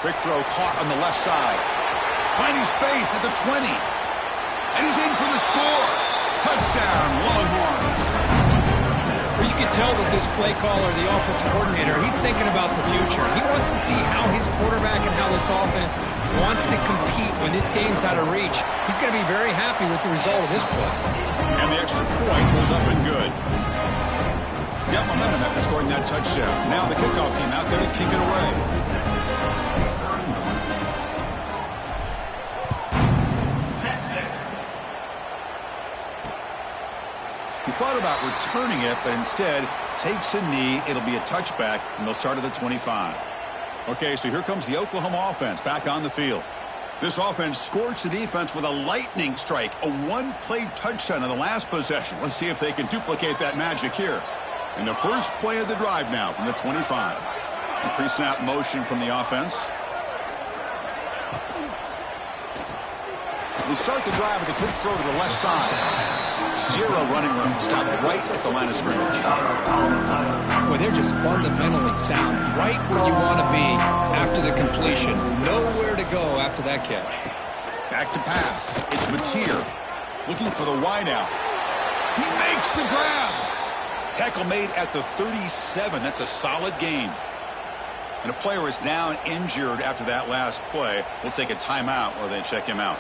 Quick throw caught on the left side. Finding space at the 20. And he's in for the score. Touchdown, Longhorns. Well, you can tell that this play caller, the offense coordinator, he's thinking about the future. He wants to see how his quarterback and how this offense wants to compete when this game's out of reach. He's going to be very happy with the result of this play. And the extra point was up and good. Got momentum after scoring that touchdown. Now the kickoff team out there to kick it away. He thought about returning it, but instead takes a knee. It'll be a touchback, and they'll start at the 25. Okay, so here comes the Oklahoma offense back on the field. This offense scorched the defense with a lightning strike, a one-play touchdown in the last possession. Let's see if they can duplicate that magic here. In the first play of the drive now from the 25. A pre-snap motion from the offense. They start the drive with a quick throw to the left side. Zero running room. Stopped right at the line of scrimmage. Well, they're just fundamentally sound. Right where you want to be after the completion. Nowhere to go after that catch. Back to pass. It's Mateer looking for the wideout. He makes the grab. Tackle made at the 37. That's a solid gain. And a player is down injured after that last play. We'll take a timeout while they check him out.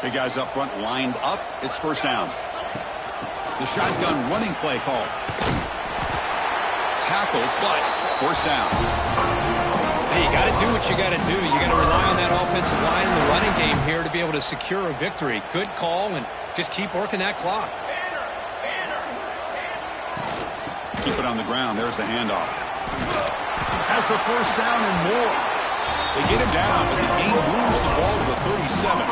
Big guys up front lined up. It's first down. The shotgun running play called. Tackle, but first down. Hey, you got to do what you got to do. You got to rely on that offensive line in the running game here to be able to secure a victory. Good call, and just keep working that clock. Keep it on the ground. There's the handoff. Has the first down and more. They get him down, but the game moves the ball to the 37.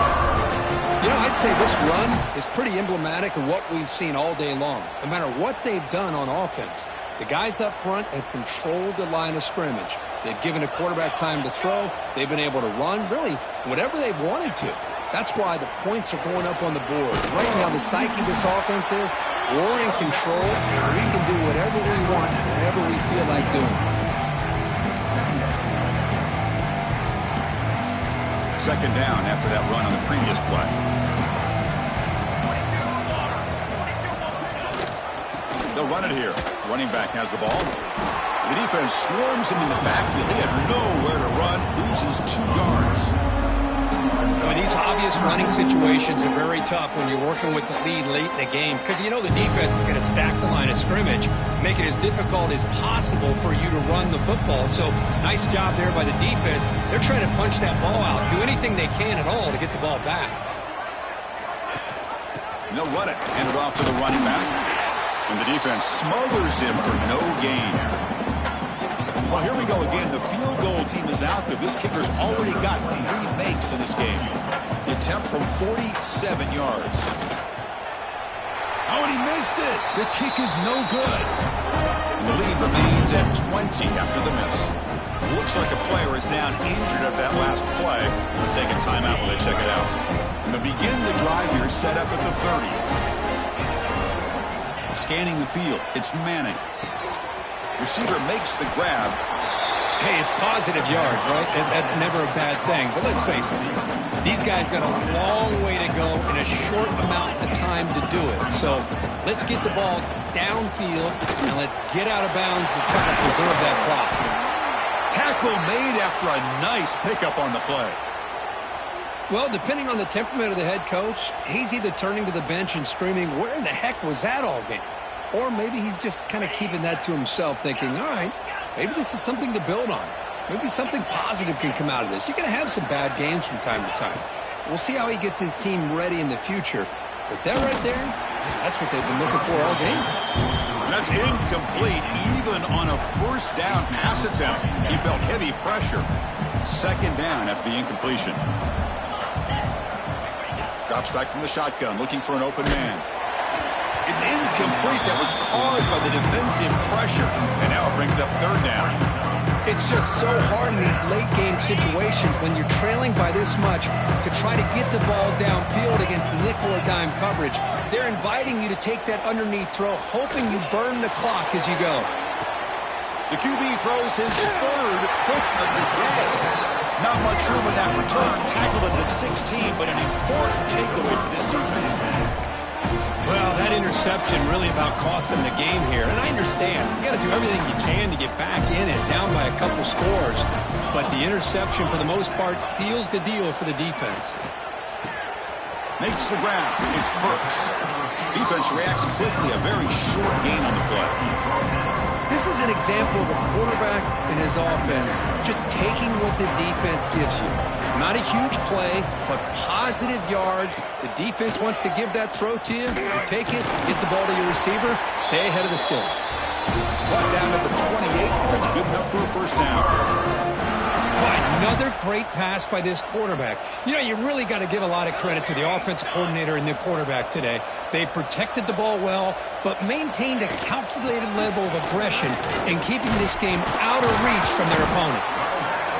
You know, I'd say this run is pretty emblematic of what we've seen all day long. No matter what they've done on offense, the guys up front have controlled the line of scrimmage. They've given a quarterback time to throw. They've been able to run, really, whatever they've wanted to. That's why the points are going up on the board. Right now, the psyche of this offense is we're in control, and we can do whatever we want, whenever we feel like doing. Second down after that run on the previous play. They'll run it here. Running back has the ball. The defense swarms him in the backfield. He had nowhere to run. Loses 2 yards. I mean, these obvious running situations are very tough when you're working with the lead late in the game because you know the defense is going to stack the line of scrimmage, make it as difficult as possible for you to run the football. So nice job there by the defense. They're trying to punch that ball out, do anything they can at all to get the ball back. And they'll run it. Hand it off to the running back. And the defense smothers him for no gain. Well, here we go again. The field goal team is out there. This kicker's already got 3 makes in this game. The attempt from 47 yards. Oh, and he missed it. The kick is no good. And the lead remains at 20 after the miss. Looks like a player is down injured at that last play. We'll take a timeout while they check it out. And to begin the drive here, set up at the 30. Scanning the field. It's Manning. Receiver makes the grab. Hey, it's positive yards, right? That's never a bad thing. But let's face it, these guys got a long way to go in a short amount of time to do it. So let's get the ball downfield, and let's get out of bounds to try to preserve that clock. Tackle made after a nice pickup on the play. Well, depending on the temperament of the head coach, he's either turning to the bench and screaming, where in the heck was that all game? Or maybe he's just kind of keeping that to himself, thinking, all right, maybe this is something to build on. Maybe something positive can come out of this. You're going to have some bad games from time to time. We'll see how he gets his team ready in the future. But that right there, that's what they've been looking for all game. That's incomplete, even on a first down pass attempt. He felt heavy pressure. Second down after the incompletion. Drops back from the shotgun, looking for an open man. It's It's incomplete. That was caused by the defensive pressure. And now it brings up third down. It's just so hard in these late-game situations when you're trailing by this much to try to get the ball downfield against nickel or dime coverage. They're inviting you to take that underneath throw, hoping you burn the clock as you go. The QB throws his third pick of the day. Not much room in that return. Tackled at the 16, but an important takeaway for this defense. Well, that interception really about cost them the game here. And I understand. You got to do everything you can to get back in it, down by a couple scores. But the interception, for the most part, seals the deal for the defense. Makes the ground. It's Burks. Defense reacts quickly. A very short gain on the play. This is an example of a quarterback in his offense just taking what the defense gives you. Not a huge play, but positive yards. The defense wants to give that throw to you. You take it, get the ball to your receiver, stay ahead of the sticks. Brought down at the 28, and that's good enough for a first down. Another great pass by this quarterback. You know, you really got to give a lot of credit to the offensive coordinator and the quarterback today. They protected the ball well, but maintained a calculated level of aggression in keeping this game out of reach from their opponent.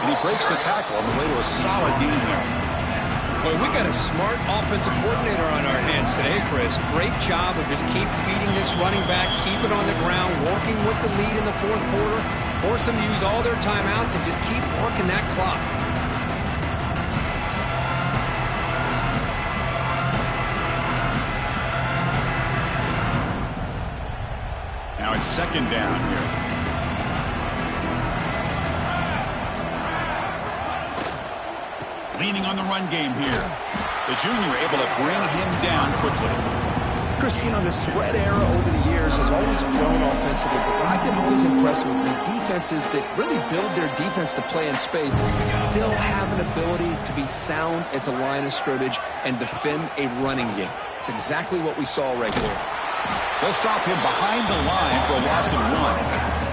And he breaks the tackle on the way to a solid gain there. Boy, we got a smart offensive coordinator on our hands today, Chris. Great job of just keep feeding this running back, keep it on the ground, working with the lead in the fourth quarter, force them to use all their timeouts, and just keep working that clock. Now it's second down here. Leaning on the run game here. The junior able to bring him down quickly. Chris, you know, the spread era over the years has always grown offensively, but what I've been always impressed with the defenses that really build their defense to play in space still have an ability to be sound at the line of scrimmage and defend a running game. It's exactly what we saw right there. They'll stop him behind the line for a loss of 1.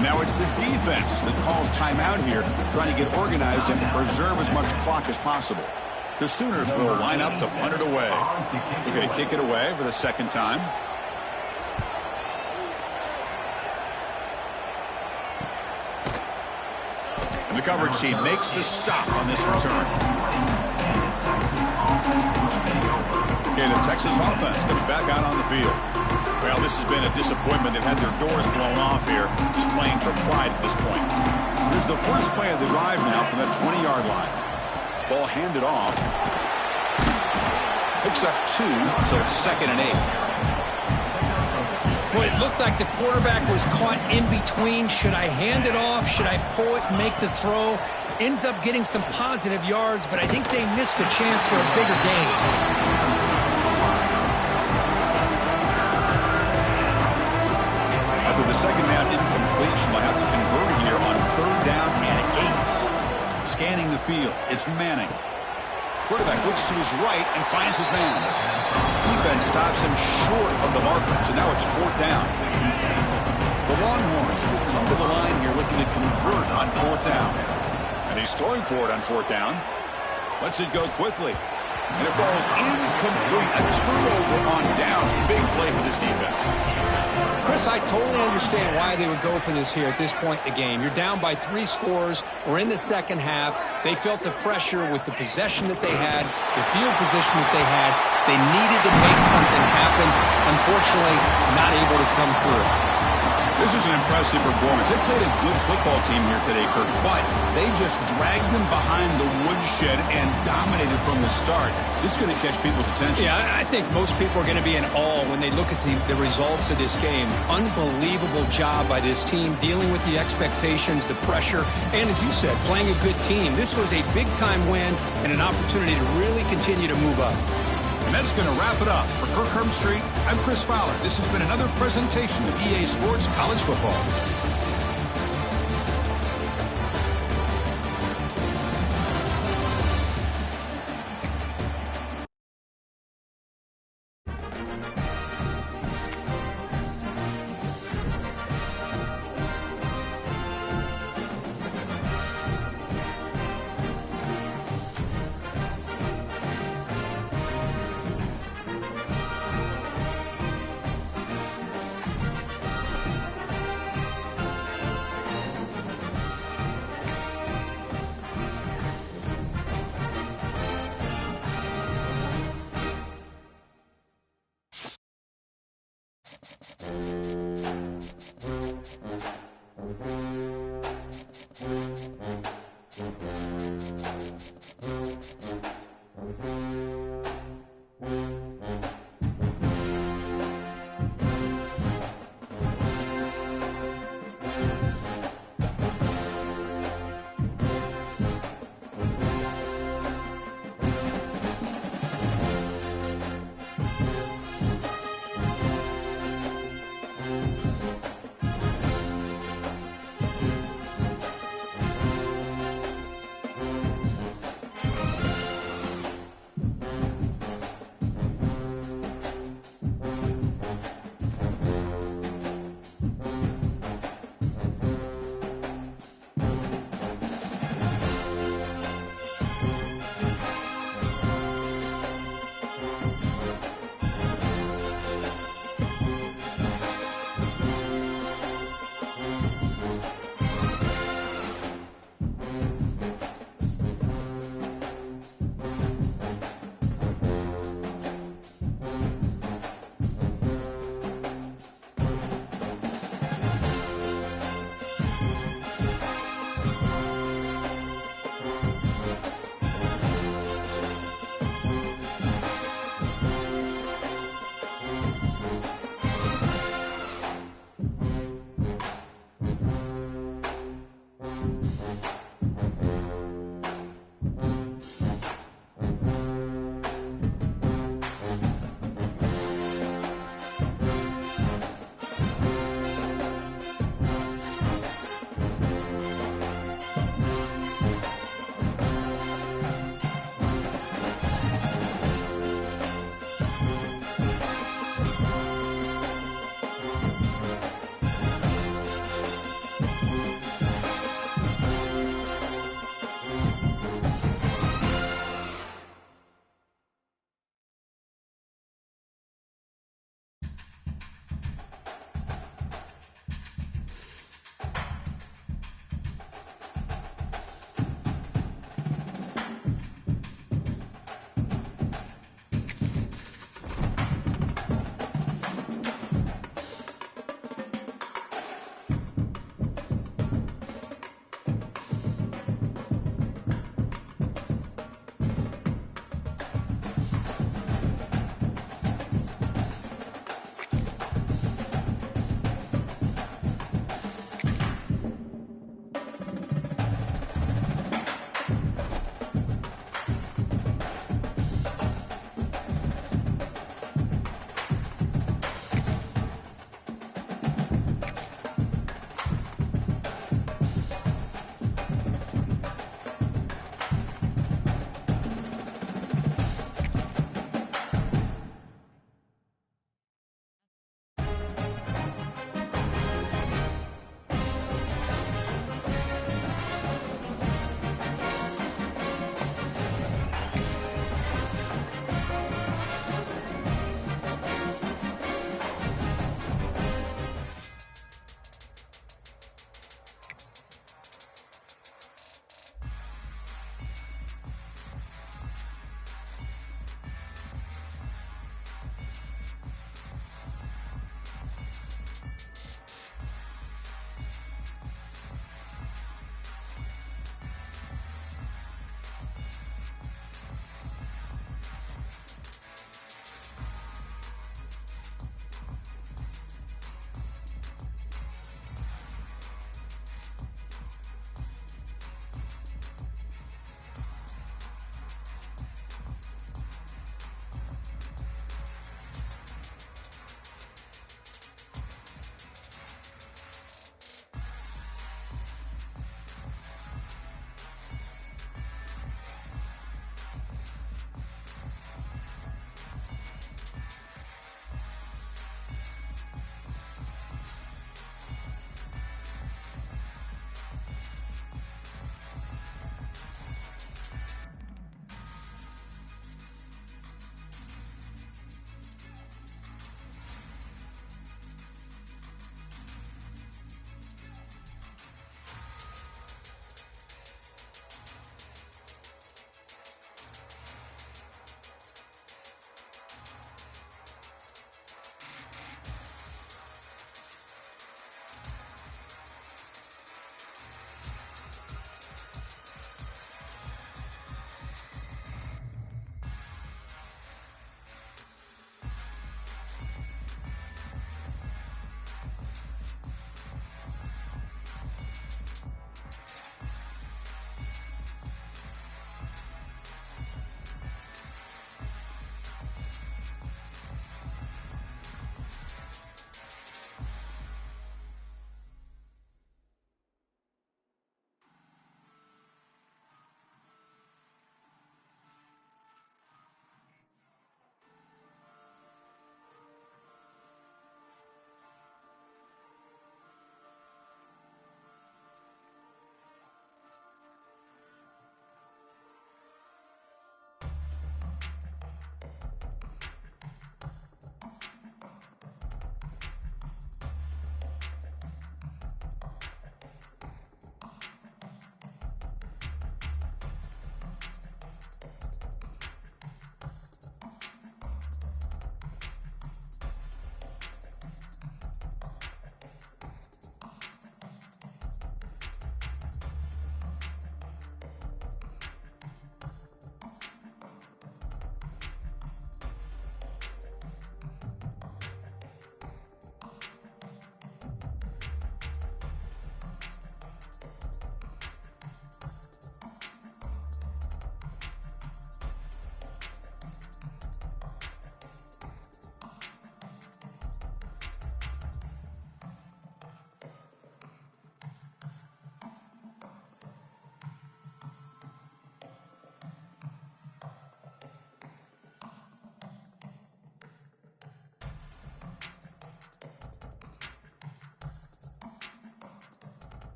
And now it's the defense that calls timeout here, trying to get organized and preserve as much clock as possible. The Sooners will line up to punt it away. They're going to kick it away for the second time. And the coverage team makes the stop on this return. Okay, the Texas offense comes back out on the field. Well, this has been a disappointment. They've had their doors blown off here, just playing for pride at this point. Here's the first play of the drive now from that 20-yard line. Ball handed off. Picks up 2, so it's 2nd and 8. Boy, it looked like the quarterback was caught in between. Should I hand it off? Should I pull it and make the throw? Ends up getting some positive yards, but I think they missed a chance for a bigger gain. The second down incompletion. They'll have to convert here on 3rd down and 8. Scanning the field. It's Manning. Quarterback looks to his right and finds his man. Defense stops him short of the marker, so now it's 4th down. The Longhorns will come to the line here looking to convert on 4th down. And he's throwing for it on 4th down. Lets it go quickly. And it falls incomplete. A turnover on downs. Big play for this defense. Chris, I totally understand why they would go for this here at this point in the game. You're down by 3 scores. We're in the second half. They felt the pressure with the possession that they had, the field position that they had. They needed to make something happen. Unfortunately, not able to come through. This is an impressive performance. They played a good football team here today, Kirk, but they just dragged them behind the woodshed and dominated from the start. This is going to catch people's attention. Yeah, I think most people are going to be in awe when they look at the results of this game. Unbelievable job by this team, dealing with the expectations, the pressure, and as you said, playing a good team. This was a big-time win and an opportunity to really continue to move up. And that's going to wrap it up. For Kirk Herbstreit, I'm Chris Fowler. This has been another presentation of EA Sports College Football.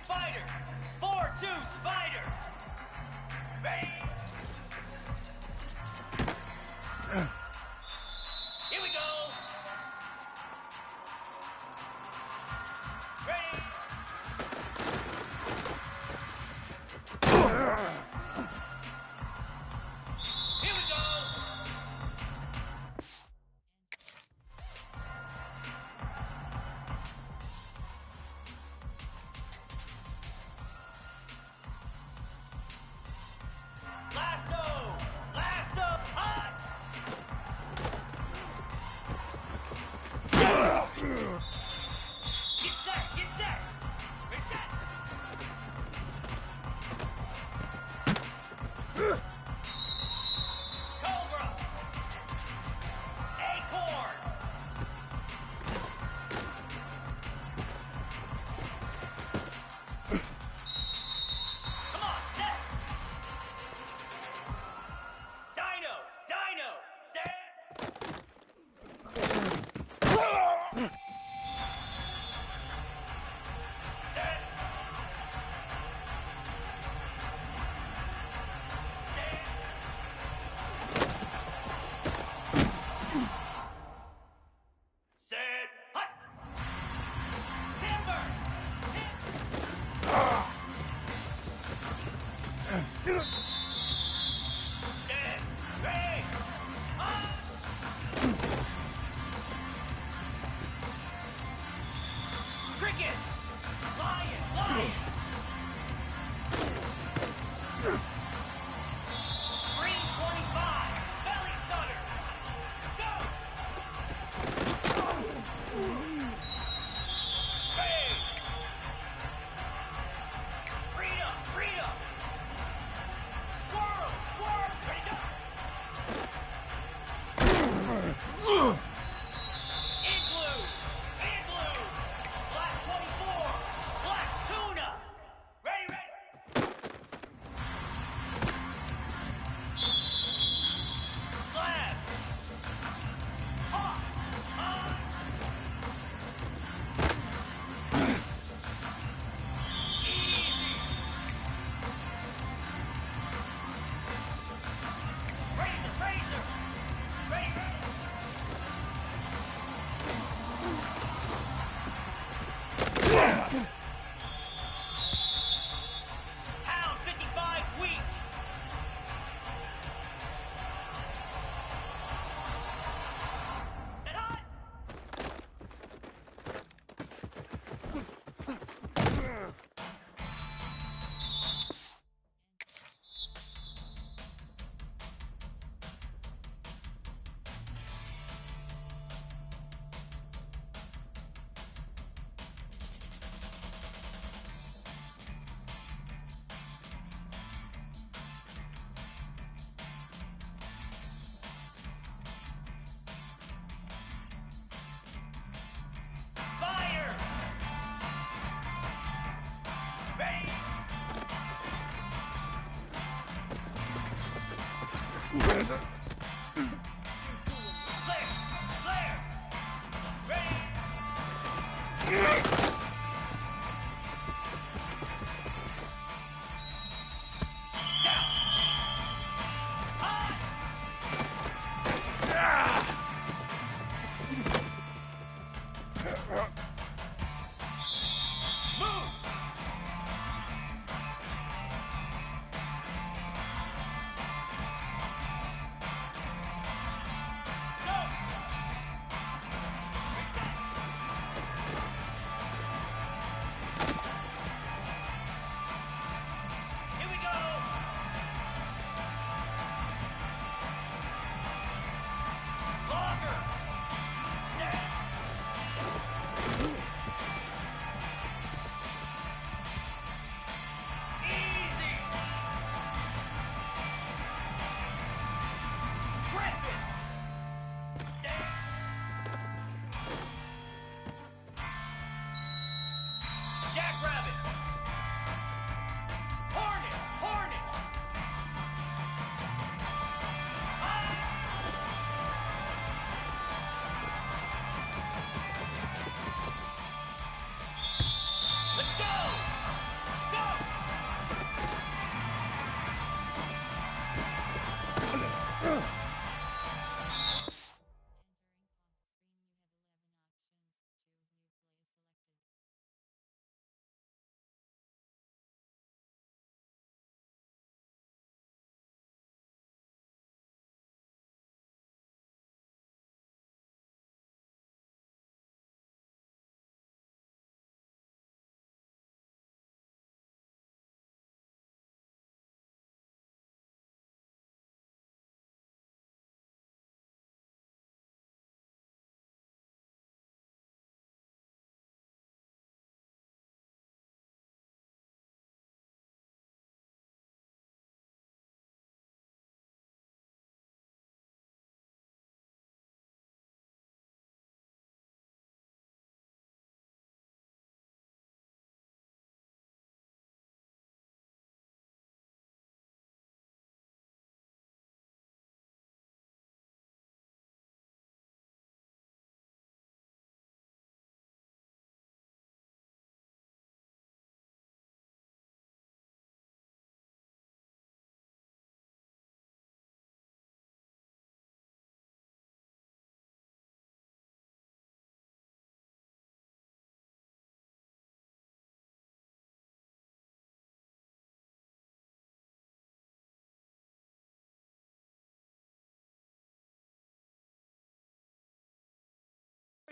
Spider! 4-2 Spider! Ready? Here we go! Ready? Here we go! Lasso! Lasso! Hot!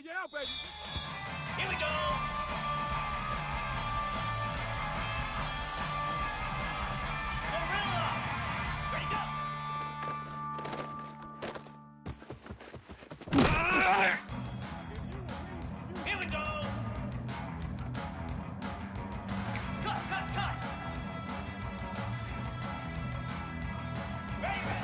Yeah, baby. Here we go. Gorilla. Ready, go. Here we go. Cut, cut, cut. Ready, ready.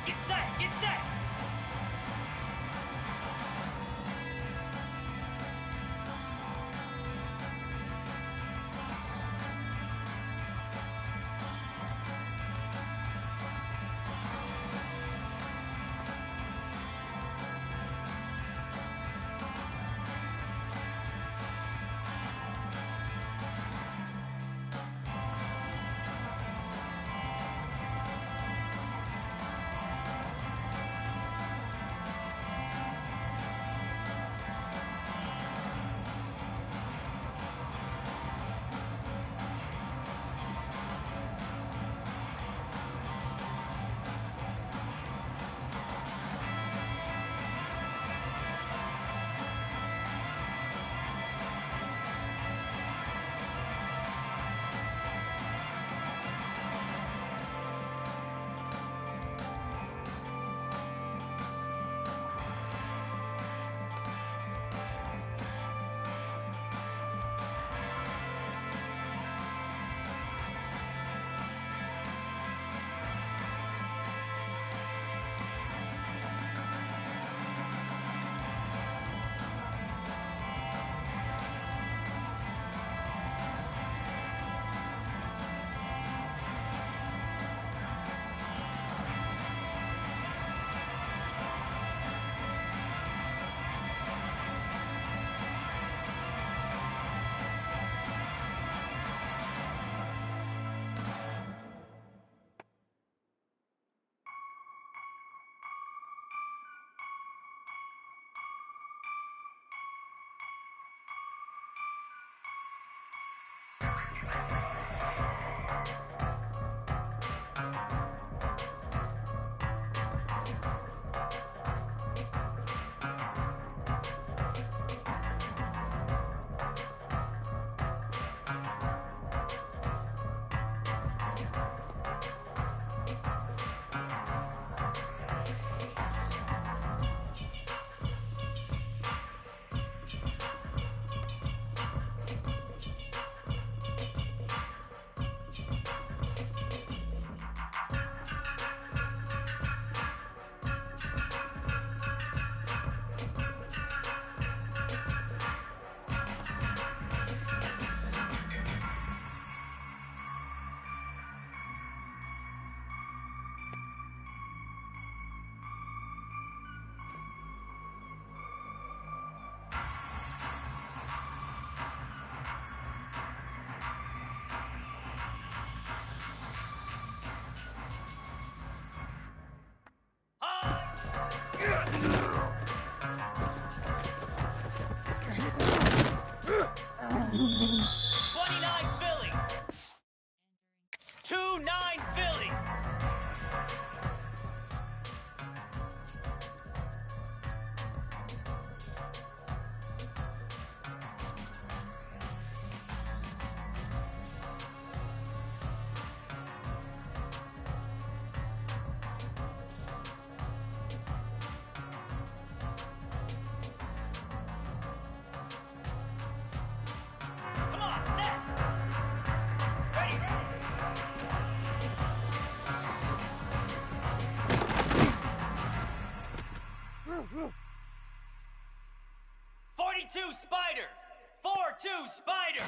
Get set, get set. Philly. 2-9 Philly. Come on, set. Ready, ready. 42 Spider. 4-2 Spider.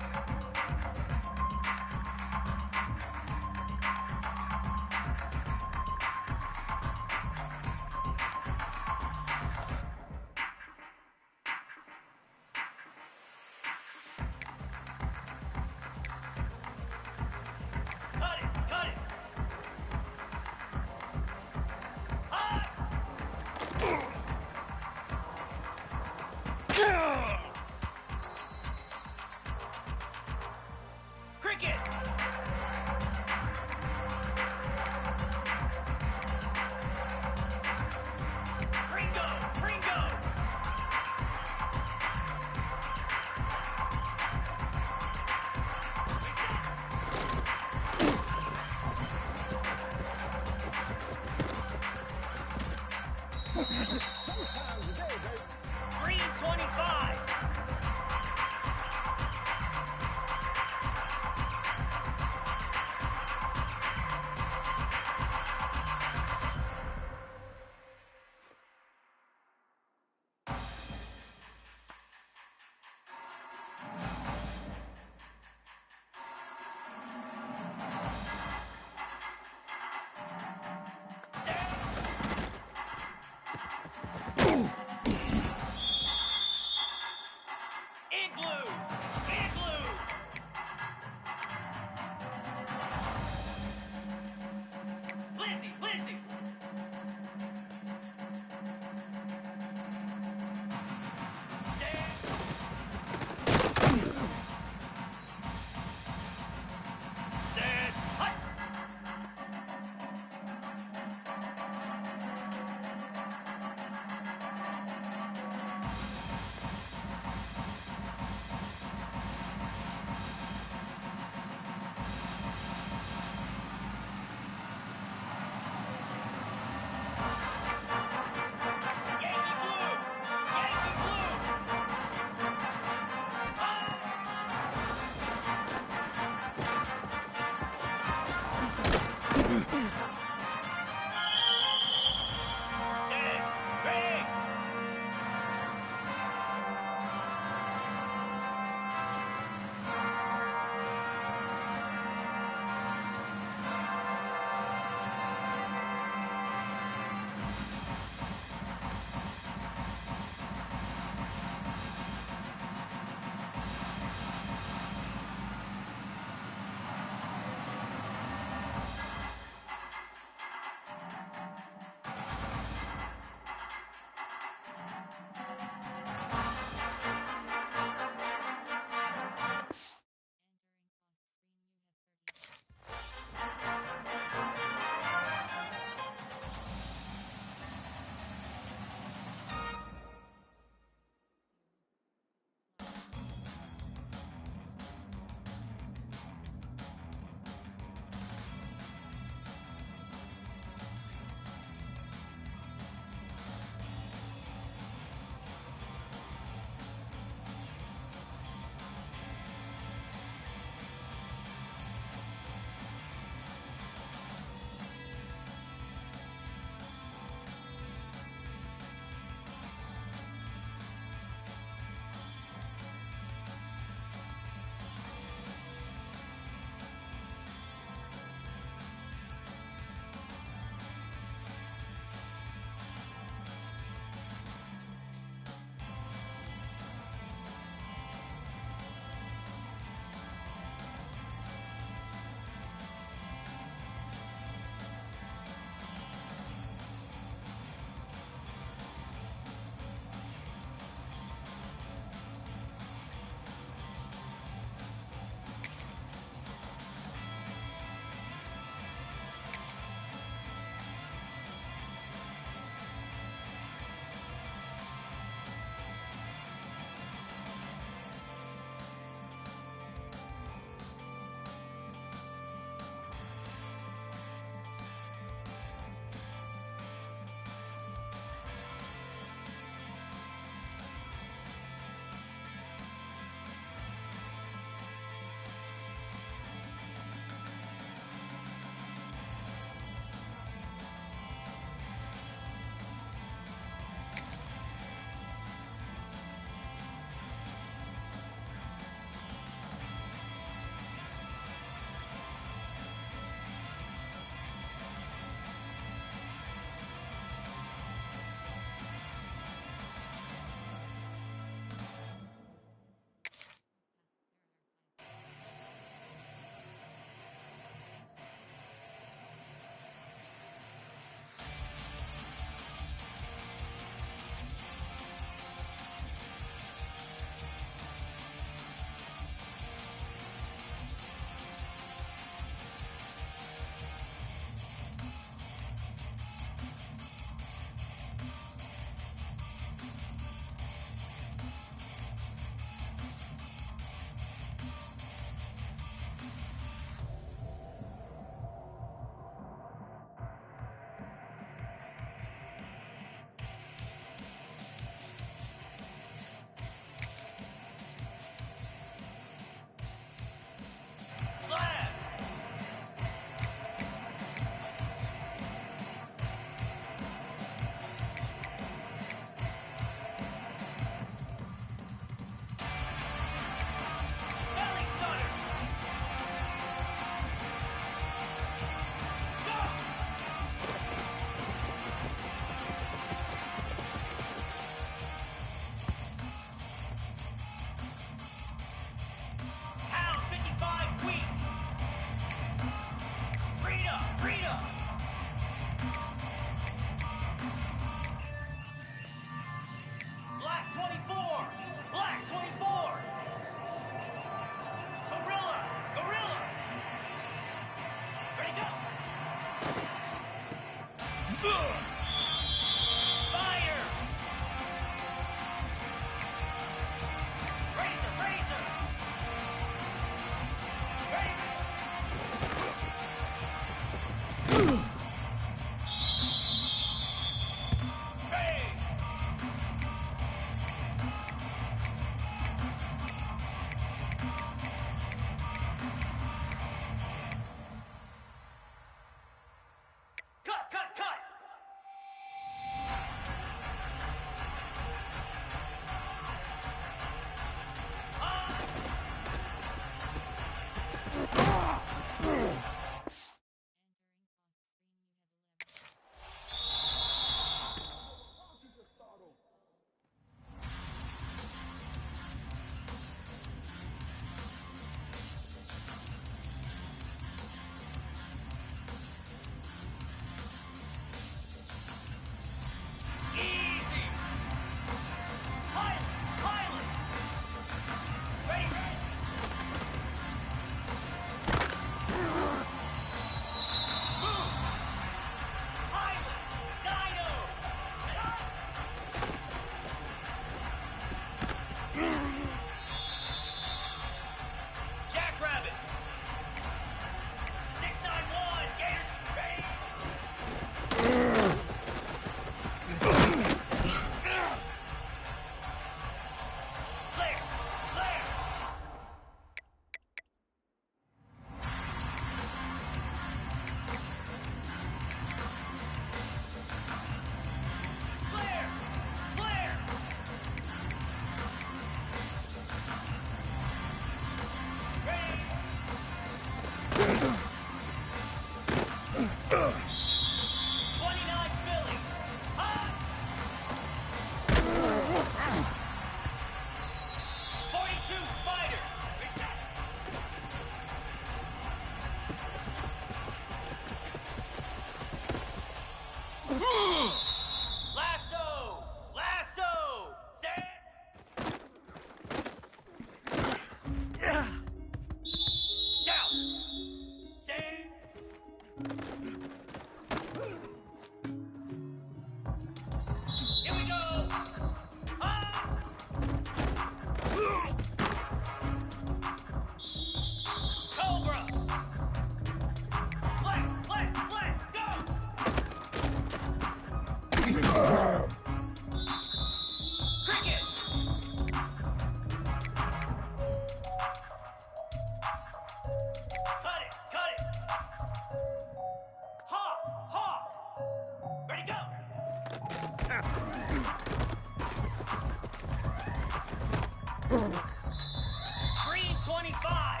Green 25.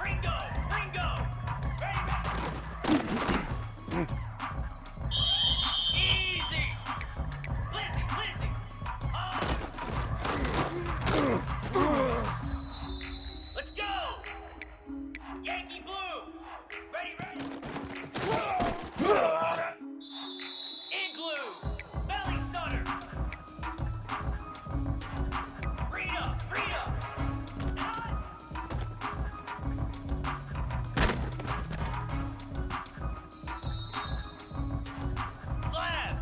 Ringo. Ringo. Ready, ready. Easy. Lizzie. Lizzie. Let's go. Yankee Blue. Ready, ready. Igloo. Belly Stunner. Rita. Rita. Slab.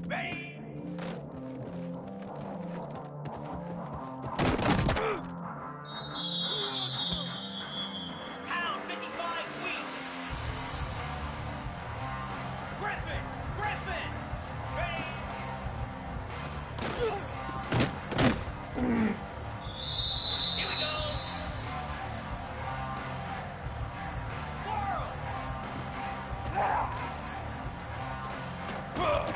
Ready. Pound 55 feet. Griffin. Griffin. Ready. Here we go. World.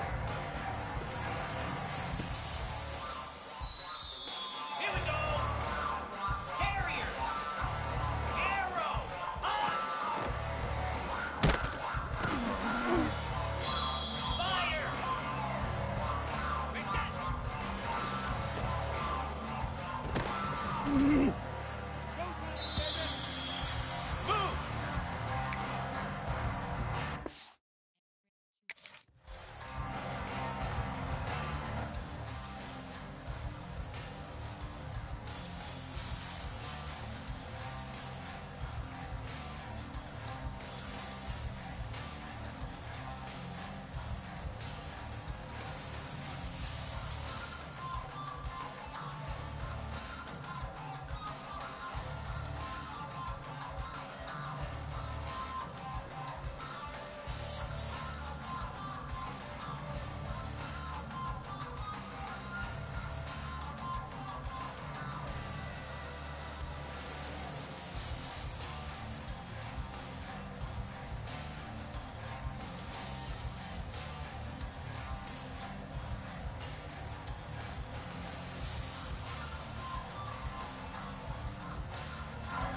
Here we go. Terrier. Arrow. Spider. Moose.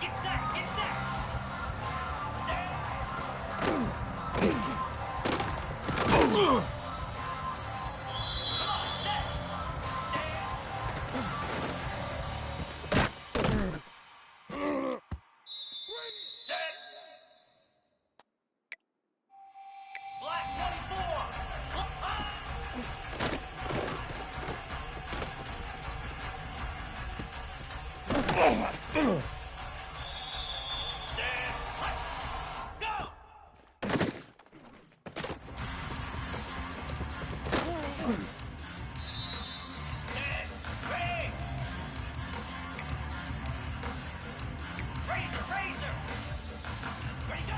Get set. Get set. Come on, set. Set. Black 24. Stand. Go. Stand. Ready. Razor. Razor. Ready, go.